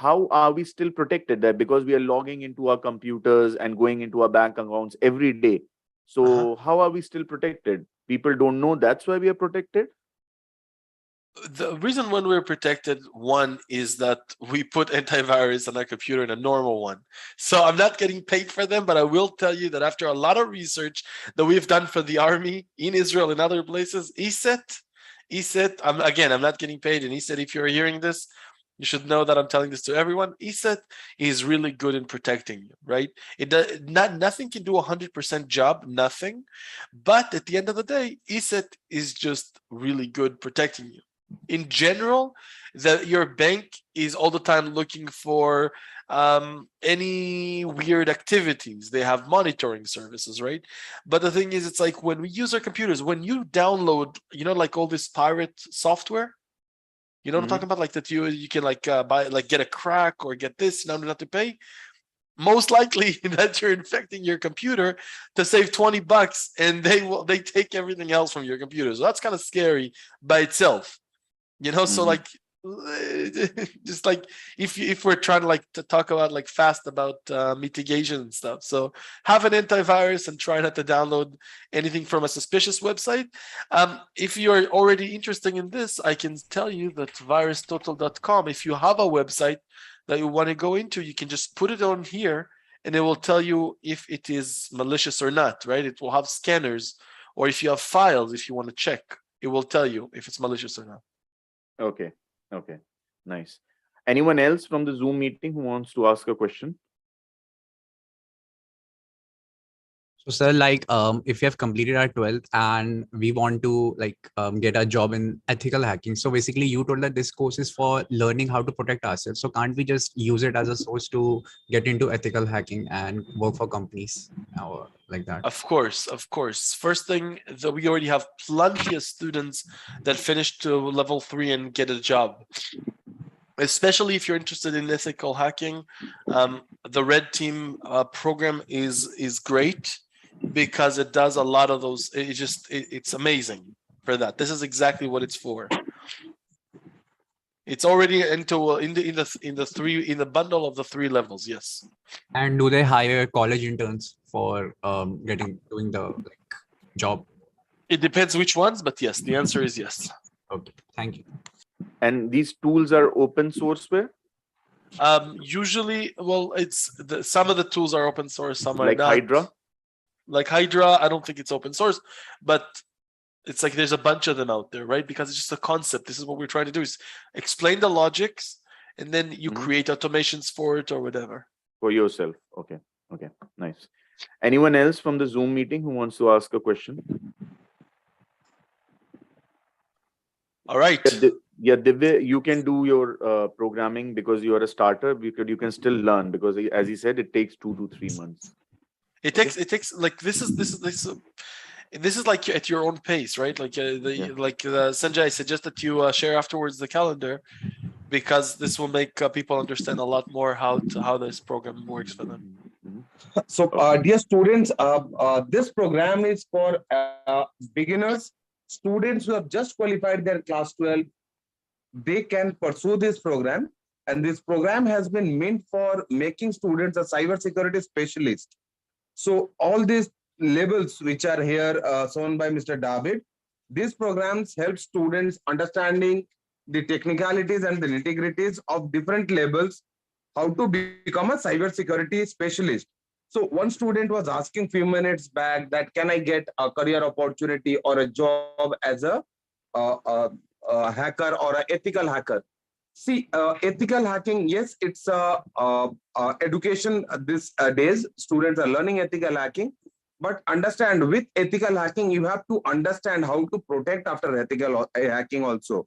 how are we still protected there? Because we are logging into our computers and going into our bank accounts every day. So how are we still protected? People don't know that's why we are protected? The reason when we're protected, one, is that we put antivirus on our computer in a normal one. So I'm not getting paid for them, but I will tell you that after a lot of research that we've done for the army in Israel and other places, 𝐸𝐶𝑖T, I'm not getting paid. And 𝐸𝐶𝑖T, if you're hearing this, you should know that I'm telling this to everyone. 𝐸𝐶𝑖T is really good in protecting you, right? Nothing can do 100% job, nothing. But at the end of the day, 𝐸𝐶𝑖T is just really good protecting you. In general, your bank is all the time looking for any weird activities. They have monitoring services, right? But the thing is, it's like when we use our computers, when you download, like all this pirate software, you know what I'm talking about? Like that you can like buy, like get a crack or get this, now not to pay. Most likely that you're infecting your computer to save $20, and they take everything else from your computer. So that's kind of scary by itself. So like just like if we're trying to like to talk about like fast about mitigation and stuff, so have an antivirus and try not to download anything from a suspicious website. If you're already interested in this, I can tell you that virustotal.com, if you have a website that you want to go into, you can just put it on here and it will tell you if it is malicious or not, right? It will have scanners, or if you have files, if you want to check, it will tell you if it's malicious or not. Okay. Nice. Anyone else from the Zoom meeting who wants to ask a question? So sir, like if you have completed our 12th and we want to like get a job in ethical hacking, so basically you told that this course is for learning how to protect ourselves. So can't we just use it as a source to get into ethical hacking and work for companies or like that? Of course. First thing, that we already have plenty of students that finish to level 3 and get a job. Especially if you're interested in ethical hacking, the Red Team program is great because it does a lot of those. It's amazing for that. This is exactly what it's for. It's already into in the bundle of the 3 levels. Yes. And do they hire college interns for doing the job? It depends which ones, but yes, the answer is yes. Okay, thank you. And these tools are open sourceware? Usually, well, some of the tools are open source, some are like not. Hydra? Like Hydra, I don't think it's open source, but it's like there's a bunch of them out there, right? Because it's just a concept. This is what we're trying to do, is explain the logics, and then you create automations for it or whatever. For yourself. Okay, nice. Anyone else from the Zoom meeting who wants to ask a question? All right. Yeah, Divya, you can do your programming because you are a starter. You can still learn, because as he said, it takes 2 to 3 months. It takes like this is like at your own pace, right? Like Sanjay, I suggest that you share afterwards the calendar, because this will make people understand a lot more how this program works for them. So, dear students, this program is for beginners, students who have just qualified their class 12. They can pursue this program, and this program has been meant for making students a cybersecurity specialist. So all these labels which are here shown by Mr. David, these programs help students understanding the technicalities and the nitty-gritties of different labels, how to become a cybersecurity specialist. So one student was asking few minutes back that can I get a career opportunity or a job as a hacker or an ethical hacker? See, ethical hacking, yes, it's education these days. Students are learning ethical hacking, but understand with ethical hacking, you have to understand how to protect after ethical hacking also.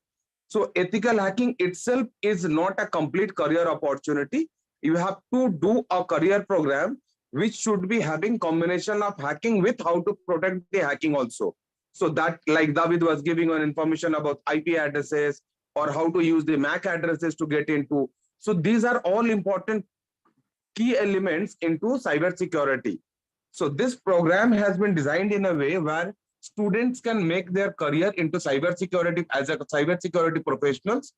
So ethical hacking itself is not a complete career opportunity. you have to do a career program which should be having combination of hacking with how to protect the hacking also. So that, like David was giving an information about IP addresses or how to use the MAC addresses to get into. So these are all important key elements into cybersecurity. So this program has been designed in a way where students can make their career into cybersecurity as a cybersecurity professionals.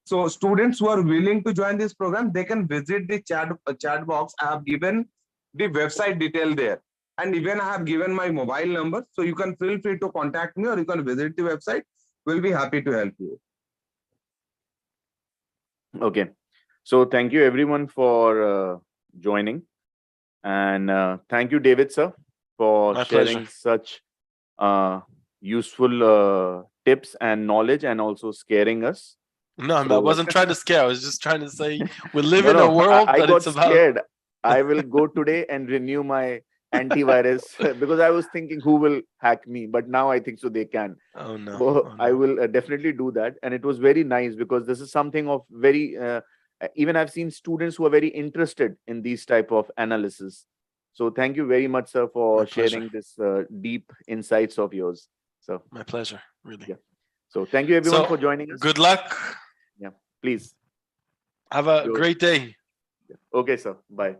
So students who are willing to join this program, they can visit the chat box. I have given the website detail there. And even I have given my mobile number. So you can feel free to contact me or you can visit the website. We'll be happy to help you. Okay. So thank you everyone for joining. And thank you, David, sir, for My sharing pleasure. such useful tips and knowledge and also scaring us. No, I So- wasn't trying to scare. I was just trying to say we live No, in a no, world I that got it's about. scared. I will go today and renew my antivirus because I was thinking who will hack me, but now I think so they can. Oh no. So Oh, I no. will definitely do that. And it was very nice because this is something of very, even I've seen students who are very interested in these type of analysis. So thank you very much, sir, for My pleasure. sharing this deep insights of yours. So, My pleasure, really. Yeah. so thank you everyone So, for joining us. Good luck. Please. Have a Yours. great day. Okay, sir. Bye.